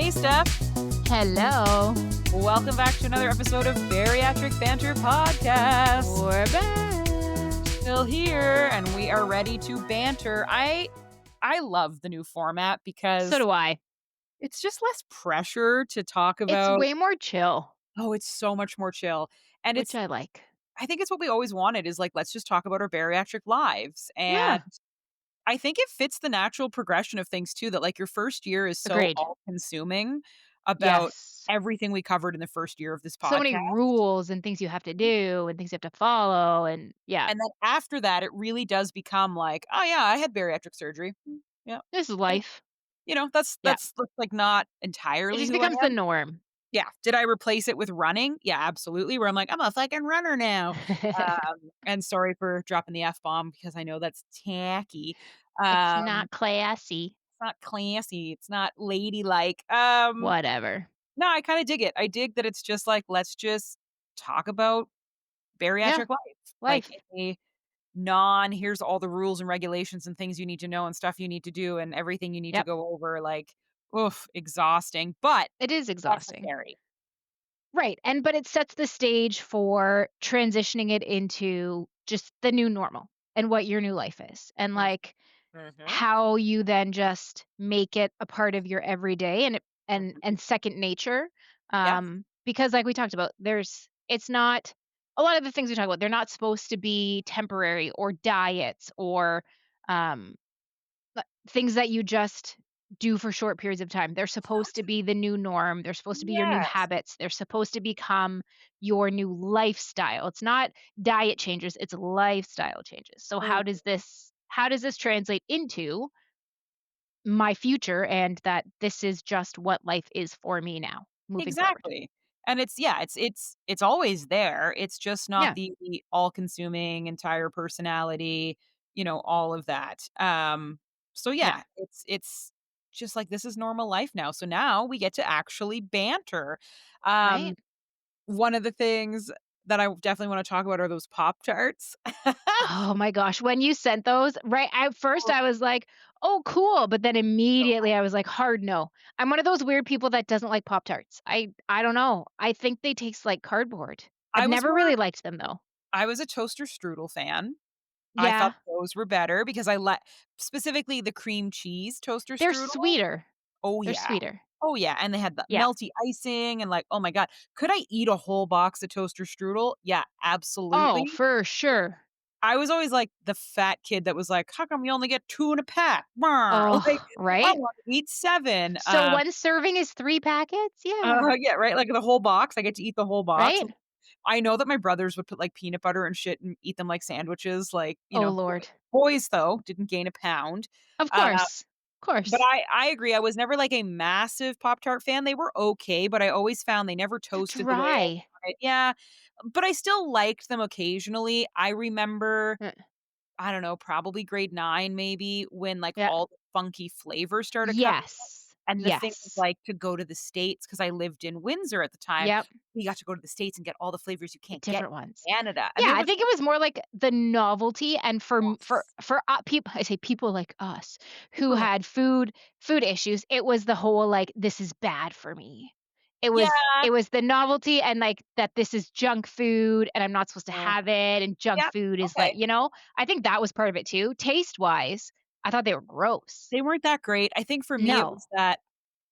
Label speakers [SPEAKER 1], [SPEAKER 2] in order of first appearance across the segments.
[SPEAKER 1] Hey, Steph.
[SPEAKER 2] Hello.
[SPEAKER 1] Welcome back to another episode of Bariatric Banter Podcast.
[SPEAKER 2] We're back.
[SPEAKER 1] Still here, and we are ready to banter. I love the new format
[SPEAKER 2] So
[SPEAKER 1] because
[SPEAKER 2] do I.
[SPEAKER 1] it's just less pressure to talk
[SPEAKER 2] It's
[SPEAKER 1] about.
[SPEAKER 2] way more chill,
[SPEAKER 1] Oh, it's so much more chill. And
[SPEAKER 2] which I like.
[SPEAKER 1] I think it's what we always wanted is like, let's just talk about our bariatric lives.
[SPEAKER 2] Yeah.
[SPEAKER 1] And I think it fits the natural progression of things too, that like your first year is so
[SPEAKER 2] Agreed.
[SPEAKER 1] all consuming about
[SPEAKER 2] Yes.
[SPEAKER 1] everything we covered in the first year of this
[SPEAKER 2] So many
[SPEAKER 1] podcast.
[SPEAKER 2] rules and things you have to do and things you have to follow. And yeah,
[SPEAKER 1] And then after that, it really does become like, "Oh, yeah, I had bariatric surgery. Yeah.
[SPEAKER 2] this is
[SPEAKER 1] And,
[SPEAKER 2] life.
[SPEAKER 1] that's
[SPEAKER 2] Yeah.
[SPEAKER 1] that's, like, not
[SPEAKER 2] It
[SPEAKER 1] entirely
[SPEAKER 2] just
[SPEAKER 1] who I
[SPEAKER 2] becomes the
[SPEAKER 1] am."
[SPEAKER 2] norm.
[SPEAKER 1] Yeah. Did I replace it with running? Yeah, absolutely, where I'm like, "I'm a fucking runner now." And sorry for dropping the F-bomb because I know that's tacky.
[SPEAKER 2] It's
[SPEAKER 1] Um,
[SPEAKER 2] not classy.
[SPEAKER 1] it's not classy, it's not ladylike.
[SPEAKER 2] Whatever.
[SPEAKER 1] No, I kinda dig it. I dig that it's just like, let's just talk about
[SPEAKER 2] Yeah.
[SPEAKER 1] bariatric life, like,
[SPEAKER 2] Life.
[SPEAKER 1] in a here's all the rules and regulations and things you need to know and stuff you need to do and everything you need to
[SPEAKER 2] Yep.
[SPEAKER 1] go over, like, oof, exhausting, but
[SPEAKER 2] It is exhausting.
[SPEAKER 1] necessary.
[SPEAKER 2] Right. But it sets the stage for transitioning it into just the new normal and what your new life is. And
[SPEAKER 1] Mm,
[SPEAKER 2] like,
[SPEAKER 1] mhm.
[SPEAKER 2] how you then just make it a part of your everyday and
[SPEAKER 1] Mhm.
[SPEAKER 2] second nature.
[SPEAKER 1] Yes.
[SPEAKER 2] Because like we talked about, it's not a lot of the things we talk about, they're not supposed to be temporary or diets or um things that you just do for short periods of time. They're supposed to be the new norm. They're supposed to be your new
[SPEAKER 1] Yes.
[SPEAKER 2] habits. They're supposed to become your new lifestyle. It's not diet changes, it's lifestyle changes. So
[SPEAKER 1] Mm,
[SPEAKER 2] how does this translate into my future and that this is just what life is for me now moving forward?
[SPEAKER 1] exactly. And it's always there, it's just not
[SPEAKER 2] Yeah.
[SPEAKER 1] the all-consuming entire personality, all of that. So
[SPEAKER 2] Yeah.
[SPEAKER 1] yeah, it's just like, this is normal life now, so now we get to actually banter. Um,
[SPEAKER 2] Right?
[SPEAKER 1] one of the things that I definitely wanna talk about are those Pop-Tarts.
[SPEAKER 2] Oh my gosh, when you sent those, right, at first
[SPEAKER 1] Oh,
[SPEAKER 2] I was like, "Oh, cool," but then
[SPEAKER 1] so
[SPEAKER 2] immediately I was like, "Hard no." I'm one of those weird people that doesn't like Pop-Tarts. I don't know. I think they taste like cardboard. I've
[SPEAKER 1] I was
[SPEAKER 2] never
[SPEAKER 1] more
[SPEAKER 2] really liked them though.
[SPEAKER 1] I was a toaster strudel fan. I thought
[SPEAKER 2] Yeah,
[SPEAKER 1] those were better because I like specifically the cream cheese toaster
[SPEAKER 2] they're
[SPEAKER 1] strudel.
[SPEAKER 2] sweeter.
[SPEAKER 1] Oh,
[SPEAKER 2] They're
[SPEAKER 1] yeah.
[SPEAKER 2] sweeter.
[SPEAKER 1] Oh, yeah, and they had the
[SPEAKER 2] Yeah.
[SPEAKER 1] melty icing and, like, oh my god. Could I eat a whole box of toaster strudel? Yeah,
[SPEAKER 2] Oh,
[SPEAKER 1] absolutely.
[SPEAKER 2] for sure.
[SPEAKER 1] I was always, like, the fat kid that was like, "How come you only get 2 in a pack? Like,
[SPEAKER 2] Oh,
[SPEAKER 1] I
[SPEAKER 2] right?
[SPEAKER 1] wanna eat 7."
[SPEAKER 2] So 1 serving is 3 packets? Yeah.
[SPEAKER 1] Yeah, right, like, the whole box, I get to eat the whole box.
[SPEAKER 2] Right?
[SPEAKER 1] I know that my brothers would put, like, peanut butter and shit and eat them like sandwiches, like,
[SPEAKER 2] Oh, lord.
[SPEAKER 1] boys, though, didn't gain a pound.
[SPEAKER 2] Of
[SPEAKER 1] Uh
[SPEAKER 2] course. Of
[SPEAKER 1] But
[SPEAKER 2] course.
[SPEAKER 1] I agree, I was never, like, a massive Pop-Tart fan, they were okay, but I always found they never
[SPEAKER 2] They're
[SPEAKER 1] toasted the way I
[SPEAKER 2] dry.
[SPEAKER 1] wanted. Yeah, but I still liked them occasionally. I remember,
[SPEAKER 2] Uh,
[SPEAKER 1] I don't know, probably grade 9 maybe when, like,
[SPEAKER 2] yeah.
[SPEAKER 1] all the funky flavors started coming,
[SPEAKER 2] Yes.
[SPEAKER 1] and the thing was,
[SPEAKER 2] Yes.
[SPEAKER 1] like, to go to the States because I lived in Windsor at the time,
[SPEAKER 2] Yep.
[SPEAKER 1] we got to go to the States and get all the flavors you can't get
[SPEAKER 2] Different ones.
[SPEAKER 1] in Canada, and
[SPEAKER 2] Yeah,
[SPEAKER 1] there
[SPEAKER 2] I
[SPEAKER 1] was
[SPEAKER 2] think it was more like the novelty and
[SPEAKER 1] yes.
[SPEAKER 2] people I say people like us who
[SPEAKER 1] People like
[SPEAKER 2] had food issues, it was the whole, like, "This is bad for me."
[SPEAKER 1] yeah,
[SPEAKER 2] It was the novelty and, like, that this is junk food and I'm not supposed to
[SPEAKER 1] uh,
[SPEAKER 2] have it and junk
[SPEAKER 1] yep,
[SPEAKER 2] food is like
[SPEAKER 1] okay.
[SPEAKER 2] I think that was part of it too. Taste-wise, I thought they were gross.
[SPEAKER 1] They weren't that great. I think for me, it
[SPEAKER 2] No.
[SPEAKER 1] was that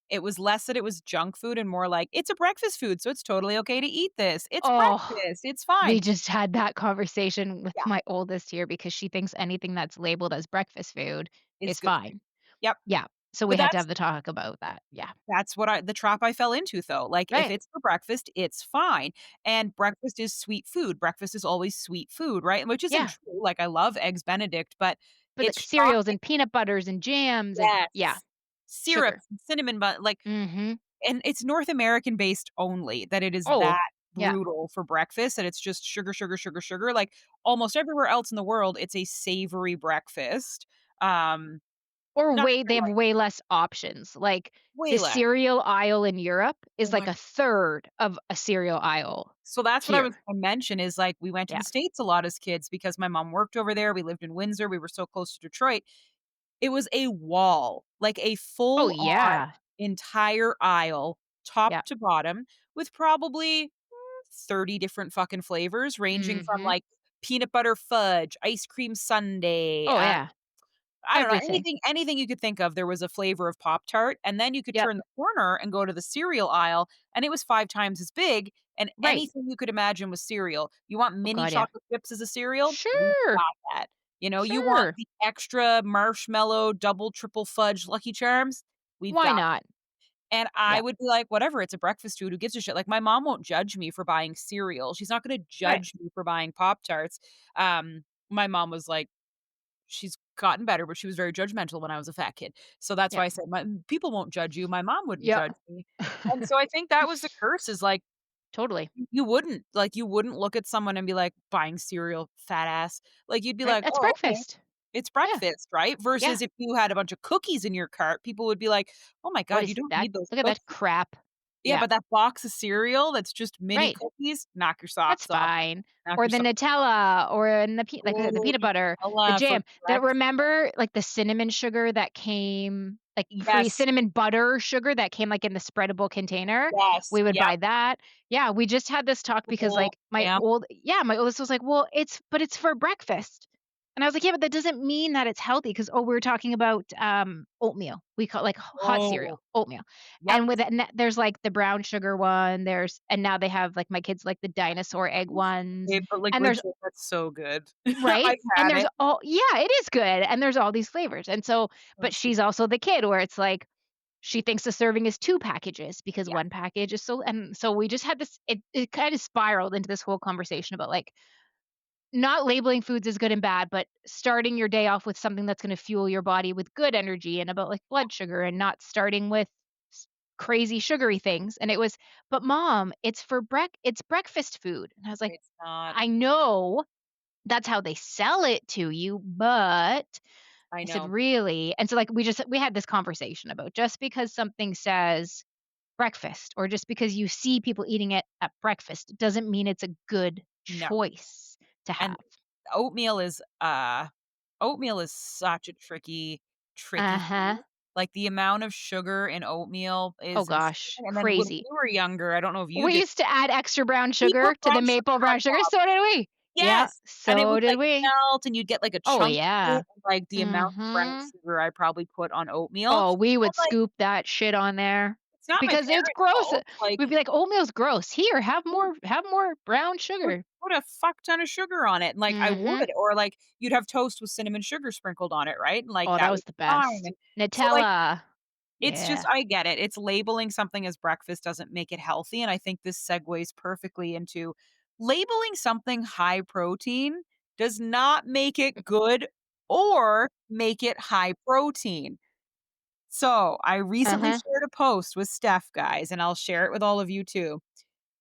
[SPEAKER 1] it was less that it was junk food and more like, "It's a breakfast food, so it's totally okay to eat this. It's
[SPEAKER 2] Oh,
[SPEAKER 1] breakfast, it's
[SPEAKER 2] we
[SPEAKER 1] fine."
[SPEAKER 2] just had that conversation with
[SPEAKER 1] Yeah,
[SPEAKER 2] my oldest here because she thinks anything that's labeled as breakfast food
[SPEAKER 1] it's
[SPEAKER 2] is
[SPEAKER 1] good for you.
[SPEAKER 2] fine.
[SPEAKER 1] Yep,
[SPEAKER 2] Yeah, so we
[SPEAKER 1] but
[SPEAKER 2] had to have the talk about that. Yeah.
[SPEAKER 1] that's what I the trap I fell into, though. Like, if
[SPEAKER 2] Right.
[SPEAKER 1] it's for breakfast, it's fine, and breakfast is sweet food. Breakfast is always sweet food, right? Which isn't
[SPEAKER 2] Yeah,
[SPEAKER 1] true, like, I love Eggs Benedict, but
[SPEAKER 2] but,
[SPEAKER 1] it's
[SPEAKER 2] like, cereals
[SPEAKER 1] shocking.
[SPEAKER 2] and peanut butters and jams and yeah,
[SPEAKER 1] Yes.
[SPEAKER 2] sugar.
[SPEAKER 1] Syrups and cinnamon bun like,
[SPEAKER 2] Mhm.
[SPEAKER 1] and it's North American based only that it is
[SPEAKER 2] Oh,
[SPEAKER 1] that
[SPEAKER 2] yeah,
[SPEAKER 1] brutal for breakfast, and it's just sugar, sugar, sugar, sugar, like, almost everywhere else in the world, it's a savory breakfast, um,
[SPEAKER 2] or
[SPEAKER 1] not
[SPEAKER 2] they
[SPEAKER 1] sure,
[SPEAKER 2] have
[SPEAKER 1] like,
[SPEAKER 2] way less options, like, the
[SPEAKER 1] way less.
[SPEAKER 2] cereal aisle in Europe
[SPEAKER 1] Oh
[SPEAKER 2] is like
[SPEAKER 1] my
[SPEAKER 2] a third of a cereal aisle
[SPEAKER 1] so that's what I was
[SPEAKER 2] here.
[SPEAKER 1] gonna mention is, like, we went to
[SPEAKER 2] Yeah.
[SPEAKER 1] the States a lot as kids because my mom worked over there, we lived in Windsor, we were so close to Detroit. It was a wall, like a
[SPEAKER 2] Oh,
[SPEAKER 1] full on
[SPEAKER 2] yeah.
[SPEAKER 1] entire aisle, top
[SPEAKER 2] Yeah.
[SPEAKER 1] to bottom, with probably 30 different fucking flavors ranging from,
[SPEAKER 2] Mhm.
[SPEAKER 1] like, peanut butter fudge, ice cream sundae,
[SPEAKER 2] Oh, yeah.
[SPEAKER 1] I don't know,
[SPEAKER 2] Everything.
[SPEAKER 1] anything you could think of, there was a flavor of Pop-Tart, and then you could
[SPEAKER 2] Yep.
[SPEAKER 1] turn the corner and go to the cereal aisle, and it was 5 times as big, and
[SPEAKER 2] Right.
[SPEAKER 1] anything you could imagine was cereal. You want
[SPEAKER 2] Oh
[SPEAKER 1] mini
[SPEAKER 2] god, yeah.
[SPEAKER 1] chocolate chips as a cereal? We've
[SPEAKER 2] Sure.
[SPEAKER 1] got that. You know, you want
[SPEAKER 2] Sure.
[SPEAKER 1] the extra marshmallow, double, triple fudge Lucky Charms? We've
[SPEAKER 2] Why
[SPEAKER 1] got
[SPEAKER 2] not?
[SPEAKER 1] and I
[SPEAKER 2] Yeah.
[SPEAKER 1] would be like, "Whatever, it's a breakfast food, who gives a shit?" Like, my mom won't judge me for buying cereal. She's not gonna
[SPEAKER 2] Right.
[SPEAKER 1] judge me for buying Pop-Tarts. My mom was like she's gotten better, but she was very judgmental when I was a fat kid. So that's
[SPEAKER 2] Yeah.
[SPEAKER 1] why I said, "My people won't judge you. My mom wouldn't
[SPEAKER 2] Yep.
[SPEAKER 1] judge me." And so I think that was the curse is, like,
[SPEAKER 2] Totally.
[SPEAKER 1] you wouldn't look at someone and be like, "Buying cereal, fat ass." Like, you'd be
[SPEAKER 2] Right?
[SPEAKER 1] like,
[SPEAKER 2] That's
[SPEAKER 1] "Oh, okay.
[SPEAKER 2] breakfast.
[SPEAKER 1] It's
[SPEAKER 2] Yeah.
[SPEAKER 1] breakfast," right?
[SPEAKER 2] Yeah.
[SPEAKER 1] Versus if you had a bunch of cookies in your cart, people would be like, "Oh my
[SPEAKER 2] What
[SPEAKER 1] god, you
[SPEAKER 2] is
[SPEAKER 1] don't
[SPEAKER 2] that?
[SPEAKER 1] need those
[SPEAKER 2] Look at that
[SPEAKER 1] cookies."
[SPEAKER 2] crap.
[SPEAKER 1] Yeah,
[SPEAKER 2] Yeah.
[SPEAKER 1] but that box of cereal that's just mini
[SPEAKER 2] Right.
[SPEAKER 1] cookies, knock your
[SPEAKER 2] That's
[SPEAKER 1] socks off.
[SPEAKER 2] fine.
[SPEAKER 1] Knock
[SPEAKER 2] Or
[SPEAKER 1] your
[SPEAKER 2] the
[SPEAKER 1] socks
[SPEAKER 2] Nutella or in like I said, the
[SPEAKER 1] Oh,
[SPEAKER 2] peanut butter, the
[SPEAKER 1] Nutella for
[SPEAKER 2] jam. That
[SPEAKER 1] breakfast.
[SPEAKER 2] remember, like, the cinnamon sugar that came like, pre
[SPEAKER 1] Yes,
[SPEAKER 2] cinnamon butter sugar that came, like, in the spreadable container?
[SPEAKER 1] yes,
[SPEAKER 2] We would
[SPEAKER 1] yep,
[SPEAKER 2] buy that. Yeah, we just had this talk because,
[SPEAKER 1] cool,
[SPEAKER 2] like, my
[SPEAKER 1] yeah,
[SPEAKER 2] old yeah, my oldest was like, "Well, it's for breakfast." And I was like, "Yeah, but that doesn't mean that it's healthy." Because we were talking about, oatmeal. We call it, like, hot
[SPEAKER 1] oh,
[SPEAKER 2] cereal, oatmeal.
[SPEAKER 1] yep.
[SPEAKER 2] And with it, there's, like, the brown sugar one, and now they have, like, my kids like the dinosaur egg ones,
[SPEAKER 1] But, like,
[SPEAKER 2] and there's
[SPEAKER 1] legit, that's so good.
[SPEAKER 2] right?
[SPEAKER 1] I've
[SPEAKER 2] And
[SPEAKER 1] had
[SPEAKER 2] there's
[SPEAKER 1] it.
[SPEAKER 2] all yeah, it is good, and there's all these flavors, and so
[SPEAKER 1] Oh,
[SPEAKER 2] but
[SPEAKER 1] so
[SPEAKER 2] she's also the kid where it's like, she thinks the serving is 2 packages because
[SPEAKER 1] yeah,
[SPEAKER 2] 1 package is and so we just had this it kinda spiraled into this whole conversation about, like, not labeling foods as good and bad, but starting your day off with something that's gonna fuel your body with good energy and about, like, blood sugar and not starting with s crazy sugary things, and it was, "But mom, it's breakfast food." And I was like,
[SPEAKER 1] it's not
[SPEAKER 2] "I know that's how they sell it to you, but"
[SPEAKER 1] I
[SPEAKER 2] I said,
[SPEAKER 1] know.
[SPEAKER 2] "Really?" And so, like, we had this conversation about just because something says breakfast or just because you see people eating it at breakfast doesn't mean it's a good
[SPEAKER 1] No,
[SPEAKER 2] choice to
[SPEAKER 1] and
[SPEAKER 2] have.
[SPEAKER 1] oatmeal is, oatmeal is such a tricky
[SPEAKER 2] Uh-huh.
[SPEAKER 1] food. Like, the amount of sugar in oatmeal
[SPEAKER 2] Oh
[SPEAKER 1] is insane,
[SPEAKER 2] gosh,
[SPEAKER 1] and then when
[SPEAKER 2] crazy.
[SPEAKER 1] we were younger, I don't know if you
[SPEAKER 2] We
[SPEAKER 1] did,
[SPEAKER 2] used to add extra brown
[SPEAKER 1] we put
[SPEAKER 2] sugar to the
[SPEAKER 1] brown sugar
[SPEAKER 2] maple
[SPEAKER 1] on
[SPEAKER 2] brown sugar,
[SPEAKER 1] top.
[SPEAKER 2] so did we. Yeah,
[SPEAKER 1] Yes, and it
[SPEAKER 2] so
[SPEAKER 1] would,
[SPEAKER 2] did
[SPEAKER 1] like,
[SPEAKER 2] we.
[SPEAKER 1] melt, and you'd get, like, a
[SPEAKER 2] Oh,
[SPEAKER 1] chunk of
[SPEAKER 2] yeah.
[SPEAKER 1] it, and, like, the amount of brown
[SPEAKER 2] Mhm.
[SPEAKER 1] sugar I probably put on oatmeal,
[SPEAKER 2] Oh, we
[SPEAKER 1] and,
[SPEAKER 2] would
[SPEAKER 1] like,
[SPEAKER 2] scoop that shit on there
[SPEAKER 1] it's not my
[SPEAKER 2] because it's
[SPEAKER 1] parents'
[SPEAKER 2] gross.
[SPEAKER 1] fault, like,
[SPEAKER 2] We'd be like, "Oatmeal's gross. Here, have more brown
[SPEAKER 1] would
[SPEAKER 2] sugar."
[SPEAKER 1] put a fuck ton of sugar on it, and, like, I
[SPEAKER 2] Mhm.
[SPEAKER 1] would, or, like, you'd have toast with cinnamon sugar sprinkled on it, right? And, like,
[SPEAKER 2] Oh, that
[SPEAKER 1] that
[SPEAKER 2] was
[SPEAKER 1] would
[SPEAKER 2] the
[SPEAKER 1] be fine,
[SPEAKER 2] best.
[SPEAKER 1] and so, like,
[SPEAKER 2] Nutella.
[SPEAKER 1] it's just
[SPEAKER 2] Yeah.
[SPEAKER 1] I get it. It's labeling something as breakfast doesn't make it healthy, and I think this segues perfectly into labeling something high protein does not make it good or make it high protein. So, I recently
[SPEAKER 2] Uh-huh.
[SPEAKER 1] shared a post with Steph, guys, and I'll share it with all of you too.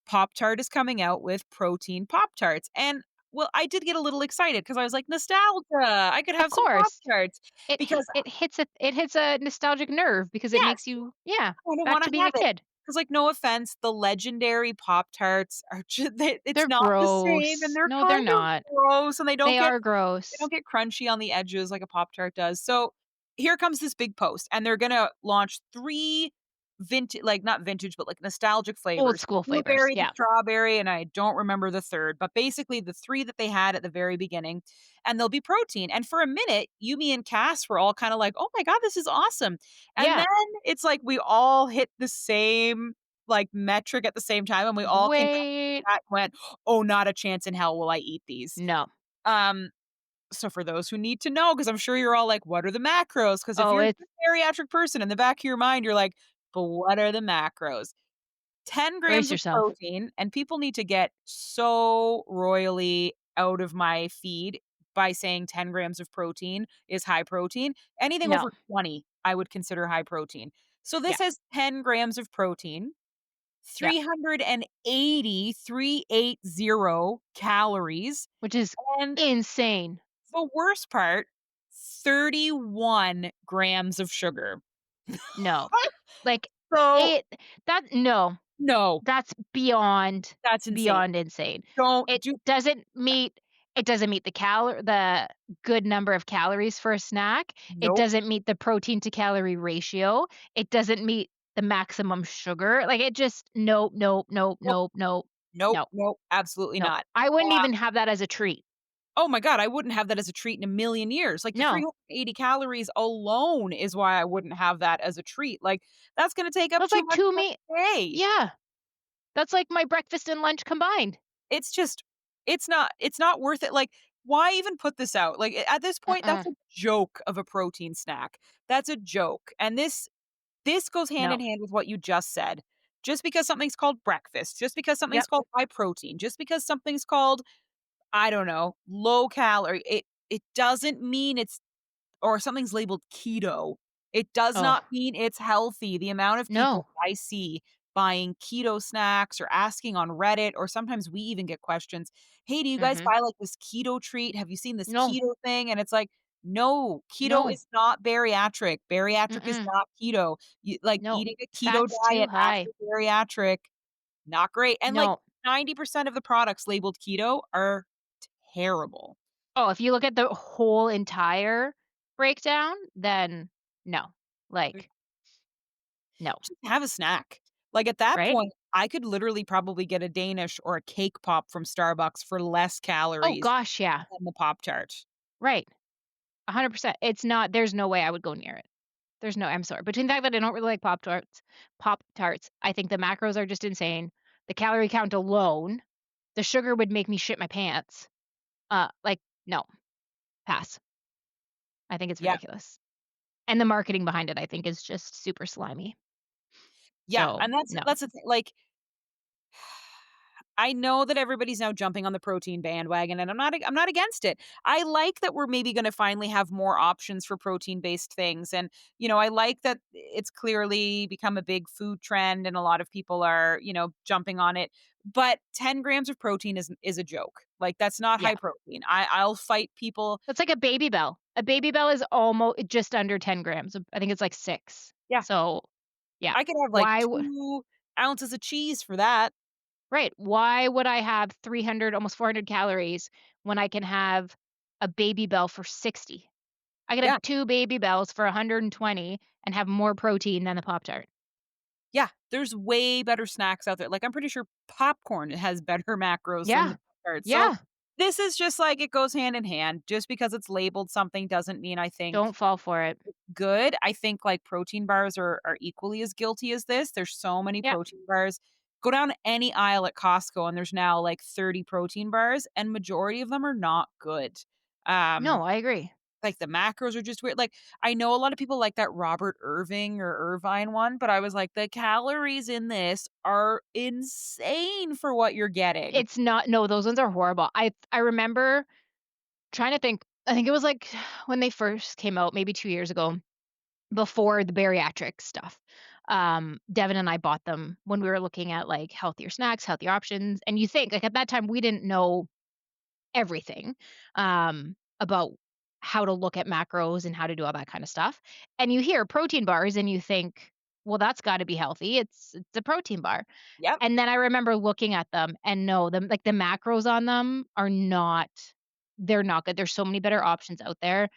[SPEAKER 1] Pop-Tart is coming out with protein Pop-Tarts, and, well, I did get a little excited because I was like, "Nostalgia, I could
[SPEAKER 2] Of
[SPEAKER 1] have some
[SPEAKER 2] course.
[SPEAKER 1] Pop-Tarts," because
[SPEAKER 2] It hits a nostalgic nerve because it
[SPEAKER 1] yes,
[SPEAKER 2] makes you yeah,
[SPEAKER 1] I don't
[SPEAKER 2] back
[SPEAKER 1] wanna
[SPEAKER 2] to being a
[SPEAKER 1] have it.
[SPEAKER 2] kid.
[SPEAKER 1] Because, like, no offense, the legendary Pop-Tarts are it's
[SPEAKER 2] They're
[SPEAKER 1] not the same, and
[SPEAKER 2] gross.
[SPEAKER 1] they're
[SPEAKER 2] No, they're
[SPEAKER 1] kind of
[SPEAKER 2] not.
[SPEAKER 1] gross, and
[SPEAKER 2] They are gross.
[SPEAKER 1] don't get crunchy on the edges like a Pop-Tart does. So, here comes this big post, and they're gonna launch 3 vintage, like, not vintage, but, like, nostalgic
[SPEAKER 2] Old
[SPEAKER 1] flavors. The
[SPEAKER 2] school flavors,
[SPEAKER 1] blueberry, the
[SPEAKER 2] yeah.
[SPEAKER 1] strawberry, and I don't remember the 3rd, but basically the 3 that they had at the very beginning, and they'll be protein, and for a minute, you, me, and Cass were all kinda like, "Oh my god, this is awesome." And
[SPEAKER 2] Yeah.
[SPEAKER 1] then it's like we all hit the same, like, metric at the same time, and we all came back to the
[SPEAKER 2] Wait.
[SPEAKER 1] chat and went, "Oh, not a chance in hell will I eat these."
[SPEAKER 2] No.
[SPEAKER 1] Um, so for those who need to know, because 'cause I'm sure you're all like, "What are the macros?" Because if
[SPEAKER 2] Oh,
[SPEAKER 1] you're
[SPEAKER 2] it's
[SPEAKER 1] a bariatric person, in the back of your mind, you're like, "But what are the macros?" 10
[SPEAKER 2] brace
[SPEAKER 1] grams of
[SPEAKER 2] yourself.
[SPEAKER 1] protein, and people need to get so royally out of my feed by saying 10 grams of protein is high protein. Anything
[SPEAKER 2] No.
[SPEAKER 1] over 20, I would consider high protein. So
[SPEAKER 2] Yeah.
[SPEAKER 1] this has 10 grams of protein,
[SPEAKER 2] Yeah.
[SPEAKER 1] 380 calories,
[SPEAKER 2] Which is
[SPEAKER 1] and
[SPEAKER 2] insane.
[SPEAKER 1] the worst part, 31 grams of sugar.
[SPEAKER 2] No. Like,
[SPEAKER 1] So,
[SPEAKER 2] it that no.
[SPEAKER 1] no,
[SPEAKER 2] That's beyond
[SPEAKER 1] that's insane.
[SPEAKER 2] beyond insane.
[SPEAKER 1] Don't
[SPEAKER 2] It
[SPEAKER 1] do
[SPEAKER 2] doesn't meet the good number of calories for a snack. It
[SPEAKER 1] nope.
[SPEAKER 2] doesn't meet the protein to calorie ratio. It doesn't meet the maximum sugar. Like, it just nope, nope, nope,
[SPEAKER 1] Nope,
[SPEAKER 2] nope, nope,
[SPEAKER 1] nope,
[SPEAKER 2] nope,
[SPEAKER 1] nope, absolutely
[SPEAKER 2] nope.
[SPEAKER 1] not.
[SPEAKER 2] I wouldn't
[SPEAKER 1] Uh,
[SPEAKER 2] even have that as a treat.
[SPEAKER 1] oh my god, I wouldn't have that as a treat in a million years. Like, the
[SPEAKER 2] No.
[SPEAKER 1] 380 calories alone is why I wouldn't have that as a treat. Like, that's gonna take up
[SPEAKER 2] That's
[SPEAKER 1] too
[SPEAKER 2] like
[SPEAKER 1] much
[SPEAKER 2] 2
[SPEAKER 1] of
[SPEAKER 2] meat.
[SPEAKER 1] my day.
[SPEAKER 2] Yeah. That's like my breakfast and lunch combined.
[SPEAKER 1] It's just it's not worth it, like, why even put this out? Like, at this point,
[SPEAKER 2] Mm-mm.
[SPEAKER 1] that's a joke of a protein snack. That's a joke, and this goes hand
[SPEAKER 2] No.
[SPEAKER 1] in hand with what you just said. Just because something's called breakfast, just because something's
[SPEAKER 2] Yep.
[SPEAKER 1] called high protein, just because something's called, I don't know, low calorie, it doesn't mean it's or something's labeled keto, it does
[SPEAKER 2] Oh,
[SPEAKER 1] not mean it's healthy. The amount of people
[SPEAKER 2] no.
[SPEAKER 1] I see buying keto snacks or asking on Reddit, or sometimes we even get questions, "Hey, do you guys
[SPEAKER 2] Mhm.
[SPEAKER 1] buy, like, this keto treat? Have you seen this
[SPEAKER 2] No.
[SPEAKER 1] keto thing?" And it's like, "No, keto
[SPEAKER 2] No.
[SPEAKER 1] is not bariatric. Bariatric is
[SPEAKER 2] Mm-mm.
[SPEAKER 1] not keto." You like,
[SPEAKER 2] No.
[SPEAKER 1] eating a keto
[SPEAKER 2] Fat's too
[SPEAKER 1] diet
[SPEAKER 2] high.
[SPEAKER 1] after bariatric, not great, and, like,
[SPEAKER 2] No.
[SPEAKER 1] 90% of the products labeled keto are terrible.
[SPEAKER 2] Oh, if you look at the whole entire breakdown, then no. Like, no.
[SPEAKER 1] Just have a snack. Like, at that
[SPEAKER 2] Right?
[SPEAKER 1] point, I could literally probably get a Danish or a cake pop from Starbucks for less
[SPEAKER 2] Oh
[SPEAKER 1] calories
[SPEAKER 2] gosh, yeah.
[SPEAKER 1] than the Pop-Tart.
[SPEAKER 2] Right. 100%. It's not there's no way I would go near it. There's no I'm sorry. Between the fact that I don't really like Pop-Tarts, I think the macros are just insane. The calorie count alone, the sugar would make me shit my pants. Like, no, pass. I think it's
[SPEAKER 1] Yeah,
[SPEAKER 2] ridiculous. And the marketing behind it, I think, is just super slimy.
[SPEAKER 1] yeah,
[SPEAKER 2] So,
[SPEAKER 1] and that's
[SPEAKER 2] no.
[SPEAKER 1] that's the thing, like, I know that everybody's now jumping on the protein bandwagon, and I'm not against it. I like that we're maybe gonna finally have more options for protein-based things, and, I like that it's clearly become a big food trend and a lot of people are, jumping on it, but 10 grams of protein is a joke. Like, that's not
[SPEAKER 2] Yeah.
[SPEAKER 1] high protein. I'll fight people.
[SPEAKER 2] That's like a Baby Bell. A Baby Bell is almost just under 10 grams. I think it's like 6.
[SPEAKER 1] Yeah,
[SPEAKER 2] So, yeah.
[SPEAKER 1] I could have, like,
[SPEAKER 2] Why would
[SPEAKER 1] 2 ounces of cheese for that.
[SPEAKER 2] right. Why would I have 300, almost 400 calories when I can have a Baby Bell for 60? I could have
[SPEAKER 1] Yeah,
[SPEAKER 2] 2 Baby Bells for 120 and have more protein than the Pop-Tart.
[SPEAKER 1] yeah, there's way better snacks out there. Like, I'm pretty sure popcorn has better macros than
[SPEAKER 2] Yeah.
[SPEAKER 1] the Pop-Tarts. So,
[SPEAKER 2] Yeah.
[SPEAKER 1] this is just like it goes hand in hand. Just because it's labeled something doesn't mean I think
[SPEAKER 2] Don't fall for it.
[SPEAKER 1] good. I think, like, protein bars are equally as guilty as this. There's so many
[SPEAKER 2] Yeah.
[SPEAKER 1] protein bars. Go down any aisle at Costco, and there's now, like, 30 protein bars, and majority of them are not good. Um
[SPEAKER 2] No, I agree.
[SPEAKER 1] Like, the macros are just weird. Like, I know a lot of people like that Robert Irving or Irvine one, but I was like, "The calories in this are insane for what you're getting."
[SPEAKER 2] It's not no, those ones are horrible. I remember trying to think I think it was, like, when they first came out, maybe 2 years ago, before the bariatric stuff. Devin and I bought them when we were looking at, like, healthier snacks, healthier options, and you think, like, at that time, we didn't know everything, about how to look at macros and how to do all that kinda stuff, and you hear protein bars and you think, "Well, that's gotta be healthy. It's a protein bar."
[SPEAKER 1] Yep,
[SPEAKER 2] And then I remember looking at them and no, the macros on them are not they're not good. There's so many better options out there,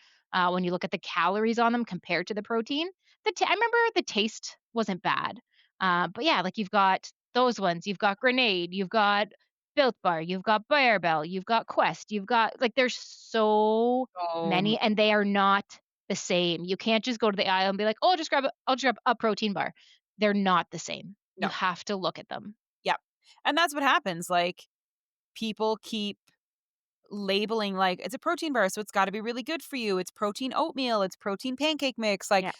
[SPEAKER 2] when you look at the calories on them compared to the protein. I remember the taste wasn't bad, but yeah, like, you've got those ones, you've got Grenade, you've got Built Bar, you've got Bell, you've got Quest, you've got like, there's so
[SPEAKER 1] um,
[SPEAKER 2] many, and they are not the same. You can't just go to the aisle and be like, "Oh, I'll just grab a protein bar." They're not the same. You
[SPEAKER 1] no,
[SPEAKER 2] have to look at them.
[SPEAKER 1] yep, and that's what happens, like, people keep labeling, like, it's a protein bar, so it's gotta be really good for you. It's protein oatmeal, it's protein pancake mix, like,
[SPEAKER 2] Yeah.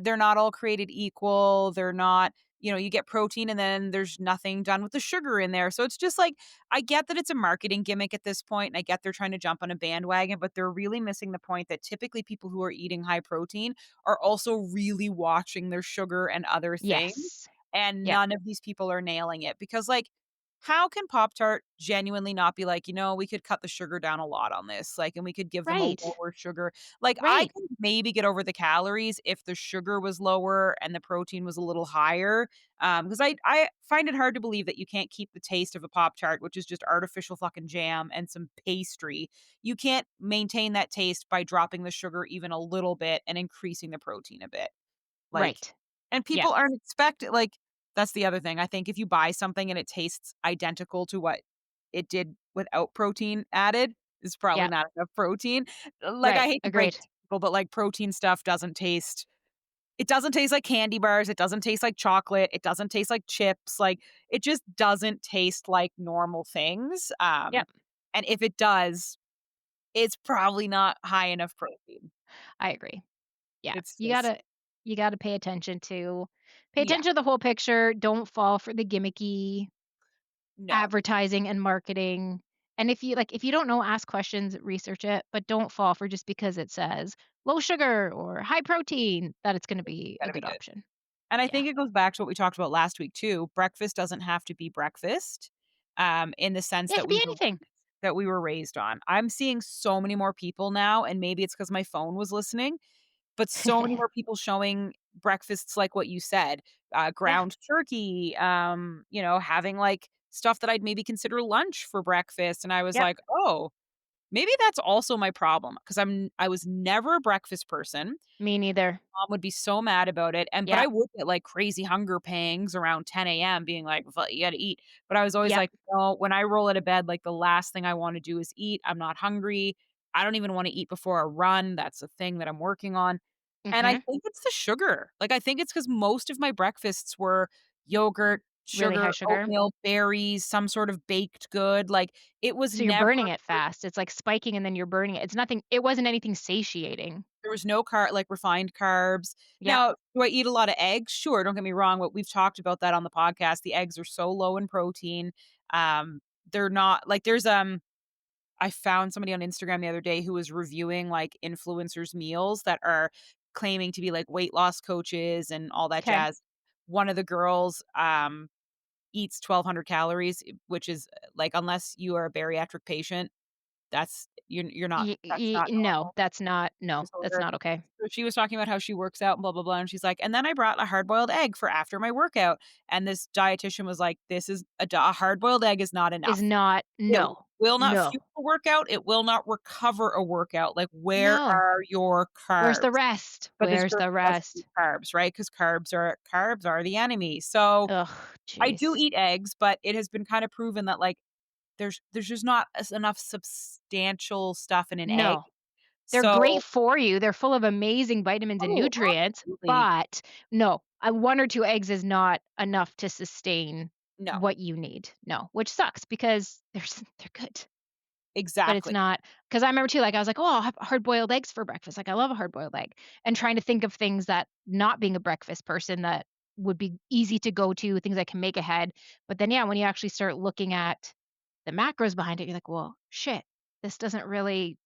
[SPEAKER 1] they're not all created equal, they're not, you get protein and then there's nothing done with the sugar in there, so it's just like, I get that it's a marketing gimmick at this point, and I get they're trying to jump on a bandwagon, but they're really missing the point that typically people who are eating high protein are also really watching their sugar and other things,
[SPEAKER 2] Yes.
[SPEAKER 1] and
[SPEAKER 2] Yep.
[SPEAKER 1] none of these people are nailing it because, like, how can Pop-Tart genuinely not be like, we could cut the sugar down a lot on this, like, and we could give them a
[SPEAKER 2] Right.
[SPEAKER 1] lower sugar, like, I
[SPEAKER 2] Right.
[SPEAKER 1] can maybe get over the calories if the sugar was lower and the protein was a little higher, because I find it hard to believe that you can't keep the taste of a Pop-Tart, which is just artificial fucking jam and some pastry. You can't maintain that taste by dropping the sugar even a little bit and increasing the protein a bit. Like,
[SPEAKER 2] Right.
[SPEAKER 1] And
[SPEAKER 2] Yeah,
[SPEAKER 1] people aren't like, that's the other thing. I think if you buy something and it tastes identical to what it did without protein added, it's probably
[SPEAKER 2] yeah,
[SPEAKER 1] not enough protein. Like, I
[SPEAKER 2] right,
[SPEAKER 1] hate to break
[SPEAKER 2] agreed.
[SPEAKER 1] it to people, but, like, protein stuff doesn't taste like candy bars, it doesn't taste like chocolate, it doesn't taste like chips, like, it just doesn't taste like normal things,
[SPEAKER 2] Yep,
[SPEAKER 1] and if it does, it's probably not high enough protein.
[SPEAKER 2] I agree. Yeah,
[SPEAKER 1] It's
[SPEAKER 2] you
[SPEAKER 1] just
[SPEAKER 2] gotta you gotta pay
[SPEAKER 1] yeah,
[SPEAKER 2] attention to the whole picture, don't fall for the gimmicky
[SPEAKER 1] no,
[SPEAKER 2] advertising and marketing. And if you don't know, ask questions, research it, but don't fall for just because it says low sugar or high protein that it's gonna be a
[SPEAKER 1] gotta be
[SPEAKER 2] good
[SPEAKER 1] good.
[SPEAKER 2] option.
[SPEAKER 1] And I
[SPEAKER 2] Yeah.
[SPEAKER 1] think it goes back to what we talked about last week too. Breakfast doesn't have to be breakfast, in the sense
[SPEAKER 2] Yeah, it could be anything.
[SPEAKER 1] that we were raised on. I'm seeing so many more people now, and maybe it's because my phone was listening, but so many more people showing breakfasts like what you said,
[SPEAKER 2] Yeah,
[SPEAKER 1] ground turkey, having like stuff that I'd maybe consider lunch for breakfast. And I was
[SPEAKER 2] yep,
[SPEAKER 1] like, oh, maybe that's also my problem because I was never a breakfast person.
[SPEAKER 2] me neither.
[SPEAKER 1] Mom would be so mad about it, but I
[SPEAKER 2] Yep,
[SPEAKER 1] would get, like, crazy hunger pangs around 10 a.m. being like, you gotta eat." But I was always
[SPEAKER 2] yep,
[SPEAKER 1] like, "No, when I roll out of bed, like, the last thing I wanna do is eat. I'm not hungry. I don't even wanna eat before a run." That's a thing that I'm working on, and I
[SPEAKER 2] mhm,
[SPEAKER 1] think it's the sugar. Like, I think it's because most of my breakfasts were yogurt,
[SPEAKER 2] really high
[SPEAKER 1] sugar,
[SPEAKER 2] sugar.
[SPEAKER 1] oatmeal, berries, some sort of baked good, like, it was
[SPEAKER 2] So you're
[SPEAKER 1] never
[SPEAKER 2] burning it fast. It's like spiking and then you're burning it. It wasn't anything satiating.
[SPEAKER 1] there was no like, refined carbs.
[SPEAKER 2] Yep,
[SPEAKER 1] Now, do I eat a lot of eggs? Sure, don't get me wrong, but we've talked about that on the podcast. The eggs are so low in protein. Um, they're not like, I found somebody on Instagram the other day who was reviewing, like, influencers' meals that are claiming to be, like, weight loss coaches and all that
[SPEAKER 2] okay.
[SPEAKER 1] jazz. One of the girls, eats 1,200 calories, which is, like, unless you are a bariatric patient, you're not
[SPEAKER 2] Y
[SPEAKER 1] that's
[SPEAKER 2] y
[SPEAKER 1] not
[SPEAKER 2] no,
[SPEAKER 1] normal
[SPEAKER 2] that's
[SPEAKER 1] disorder.
[SPEAKER 2] not okay.
[SPEAKER 1] So she was talking about how she works out and blah, blah, blah, and she's like, "And then I brought a hard-boiled egg for after my workout." And this dietitian was like, "This is a hard-boiled egg is not
[SPEAKER 2] Is
[SPEAKER 1] enough.
[SPEAKER 2] not
[SPEAKER 1] It
[SPEAKER 2] no,
[SPEAKER 1] will not
[SPEAKER 2] no,
[SPEAKER 1] fuel a workout, it will not recover a workout. Like, where
[SPEAKER 2] no.
[SPEAKER 1] are your
[SPEAKER 2] Where's the
[SPEAKER 1] carbs?"
[SPEAKER 2] rest?
[SPEAKER 1] But this
[SPEAKER 2] Where's
[SPEAKER 1] person
[SPEAKER 2] the
[SPEAKER 1] doesn't eat
[SPEAKER 2] rest?
[SPEAKER 1] carbs, right? Because carbs are the enemy. So,
[SPEAKER 2] Ugh,
[SPEAKER 1] I do
[SPEAKER 2] jeez.
[SPEAKER 1] eat eggs, but it has been kinda proven that, like, there's just not enough substantial stuff in an egg.
[SPEAKER 2] No. They're great
[SPEAKER 1] So
[SPEAKER 2] for you, they're full of amazing vitamins and
[SPEAKER 1] oh,
[SPEAKER 2] nutrients,
[SPEAKER 1] absolutely.
[SPEAKER 2] but no, 1 or 2 eggs is not enough to sustain
[SPEAKER 1] No,
[SPEAKER 2] what you need. No, which sucks because they're good. But it's
[SPEAKER 1] exactly.
[SPEAKER 2] not because I remember too, like, I was like, "Oh, I'll have hard-boiled eggs for breakfast." Like, I love a hard-boiled egg, and trying to think of things that not being a breakfast person that would be easy to go to, things I can make ahead. But then, yeah, when you actually start looking at the macros behind it, you're like, "Well, shit, this doesn't really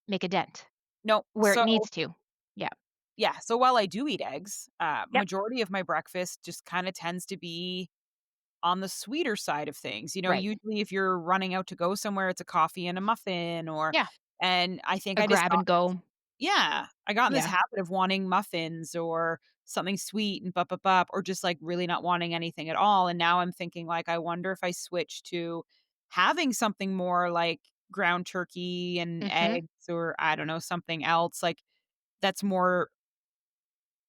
[SPEAKER 2] make a dent
[SPEAKER 1] No,
[SPEAKER 2] where it
[SPEAKER 1] so
[SPEAKER 2] needs to." Yeah.
[SPEAKER 1] yeah, so while I do eat eggs,
[SPEAKER 2] Yep.
[SPEAKER 1] majority of my breakfast just kinda tends to be on the sweeter side of things.
[SPEAKER 2] Right.
[SPEAKER 1] Usually if you're running out to go somewhere, it's a coffee and a muffin
[SPEAKER 2] Yeah.
[SPEAKER 1] and I think
[SPEAKER 2] A
[SPEAKER 1] I just
[SPEAKER 2] grab
[SPEAKER 1] got
[SPEAKER 2] and go.
[SPEAKER 1] yeah, I got in this
[SPEAKER 2] Yeah.
[SPEAKER 1] habit of wanting muffins or something sweet and bup, or just, like, really not wanting anything at all, and now I'm thinking, like, I wonder if I switch to having something more like ground turkey and
[SPEAKER 2] Mhm.
[SPEAKER 1] eggs or, I don't know, something else, like, that's more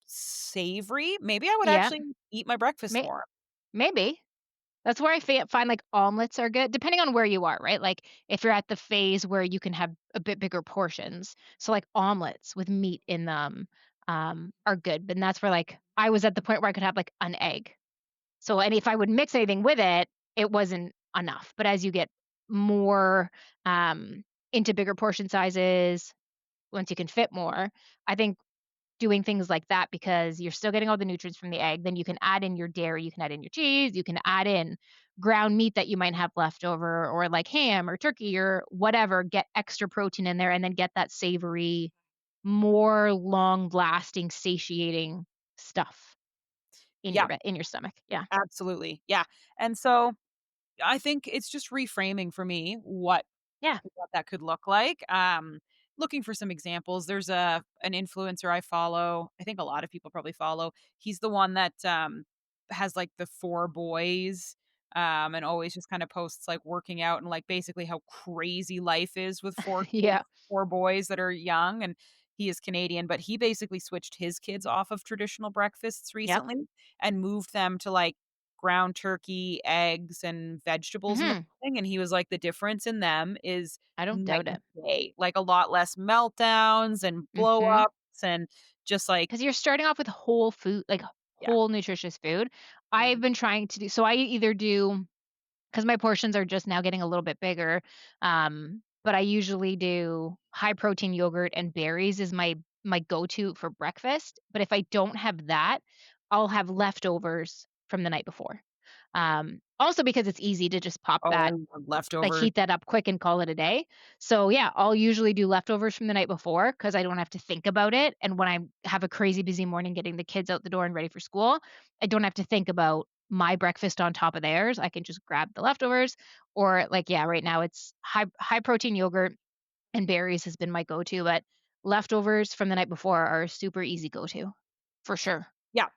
[SPEAKER 1] savory. Maybe I would
[SPEAKER 2] Yeah.
[SPEAKER 1] actually eat my breakfast
[SPEAKER 2] May
[SPEAKER 1] more.
[SPEAKER 2] maybe. That's where I find, like, omelets are good, depending on where you are, right? Like, if you're at the phase where you can have a bit bigger portions. So, like, omelets with meat in them, are good, but that's where, like, I was at the point where I could have, like, an egg. So and if I would mix anything with it, it wasn't enough. But as you get more, into bigger portion sizes, once you can fit more, I think doing things like that because you're still getting all the nutrients from the egg. Then you can add in your dairy, you can add in your cheese, you can add in ground meat that you might have left over, or like ham or turkey or whatever. Get extra protein in there and then get that savory, more long lasting, satiating stuff in
[SPEAKER 1] Yeah,
[SPEAKER 2] in your stomach. Yeah.
[SPEAKER 1] absolutely. Yeah, and so I think it's just reframing for me
[SPEAKER 2] Yeah.
[SPEAKER 1] what that could look like. Looking for some examples. There's an influencer I follow. I think a lot of people probably follow. He's the one that has like the four boys and always just kind of posts like working out and like basically how crazy life is with four kids,
[SPEAKER 2] Yeah.
[SPEAKER 1] four boys that are young. And he is Canadian, but he basically switched his kids off of traditional breakfasts
[SPEAKER 2] Yep.
[SPEAKER 1] recently and moved them to, like, ground turkey, eggs, and vegetables in the
[SPEAKER 2] Mhm.
[SPEAKER 1] morning, and he was like, "The difference in them is
[SPEAKER 2] I don't
[SPEAKER 1] night
[SPEAKER 2] doubt
[SPEAKER 1] and
[SPEAKER 2] it.
[SPEAKER 1] day." Like, a lot less meltdowns and blow
[SPEAKER 2] Mhm.
[SPEAKER 1] ups and just like
[SPEAKER 2] 'Cause you're starting off with whole food, like,
[SPEAKER 1] yeah.
[SPEAKER 2] whole nutritious food.
[SPEAKER 1] Mhm.
[SPEAKER 2] I've been trying to do so I either do, because my portions are just now getting a little bit bigger, but I usually do high protein yogurt and berries is my go-to for breakfast, but if I don't have that, I'll have leftovers from the night before. Also because it's easy to just pop
[SPEAKER 1] Oh, I
[SPEAKER 2] that,
[SPEAKER 1] love
[SPEAKER 2] like,
[SPEAKER 1] leftovers.
[SPEAKER 2] heat that up quick and call it a day. So, yeah, I'll usually do leftovers from the night before because I don't have to think about it, and when I have a crazy busy morning getting the kids out the door and ready for school, I don't have to think about my breakfast on top of theirs. I can just grab the leftovers or, like, yeah, right now it's high protein yogurt and berries has been my go-to, but leftovers from the night before are a super easy go-to, for sure.
[SPEAKER 1] Yeah.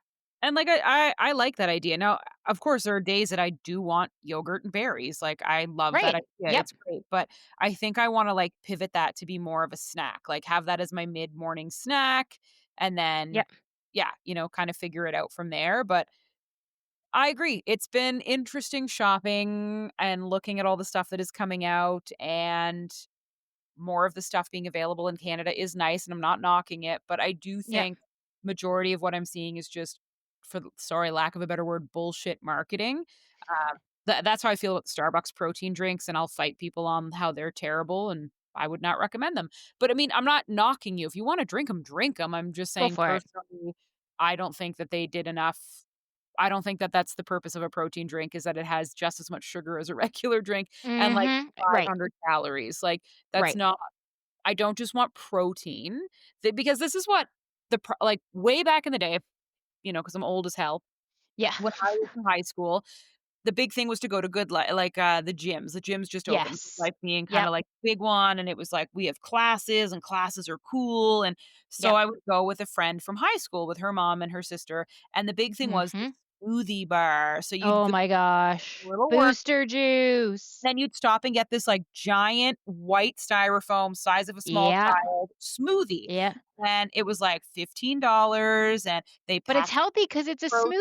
[SPEAKER 1] And, like, I like that idea. Now, of course, there are days that I do want yogurt and berries, like, I love that
[SPEAKER 2] Right.
[SPEAKER 1] idea,
[SPEAKER 2] Yep.
[SPEAKER 1] it's great, but I think I wanna, like, pivot that to be more of a snack, like, have that as my mid-morning snack, and then,
[SPEAKER 2] Yep.
[SPEAKER 1] yeah, kinda figure it out from there, but I agree, it's been interesting shopping and looking at all the stuff that is coming out, and more of the stuff being available in Canada is nice, and I'm not knocking it, but I do
[SPEAKER 2] Yep.
[SPEAKER 1] think majority of what I'm seeing is just, sorry, lack of a better word, bullshit marketing. That's how I feel about Starbucks protein drinks, and I'll fight people on how they're terrible, and I would not recommend them. But, I mean, I'm not knocking you. If you wanna drink them, drink them. I'm just
[SPEAKER 2] Go
[SPEAKER 1] saying
[SPEAKER 2] for it.
[SPEAKER 1] personally, I don't think that they did enough. I don't think that that's the purpose of a protein drink is that it has just as much sugar as a regular drink and, like,
[SPEAKER 2] Mhm. Right.
[SPEAKER 1] 500 calories. Like, that's
[SPEAKER 2] Right.
[SPEAKER 1] not. I don't just want protein, because this is what like, way back in the day, because 'cause I'm old as hell,
[SPEAKER 2] Yeah.
[SPEAKER 1] when I was in high school, the big thing was to go to good the gyms. The gyms just opened,
[SPEAKER 2] Yes.
[SPEAKER 1] Life being kinda
[SPEAKER 2] Yep.
[SPEAKER 1] like the big one, and it was like, we have classes, and classes are cool, and so
[SPEAKER 2] Yep.
[SPEAKER 1] I would go with a friend from high school with her mom and her sister, and the big thing was the
[SPEAKER 2] Mhm.
[SPEAKER 1] smoothie bar. So you'd
[SPEAKER 2] Oh
[SPEAKER 1] go
[SPEAKER 2] my
[SPEAKER 1] a
[SPEAKER 2] gosh.
[SPEAKER 1] little work,
[SPEAKER 2] Booster juice.
[SPEAKER 1] then you'd stop and get this, like, giant white styrofoam size of a small
[SPEAKER 2] Yeah.
[SPEAKER 1] child smoothie,
[SPEAKER 2] Yeah.
[SPEAKER 1] and it was, like, $15, and they
[SPEAKER 2] But it's
[SPEAKER 1] packed
[SPEAKER 2] healthy because it's a
[SPEAKER 1] protein.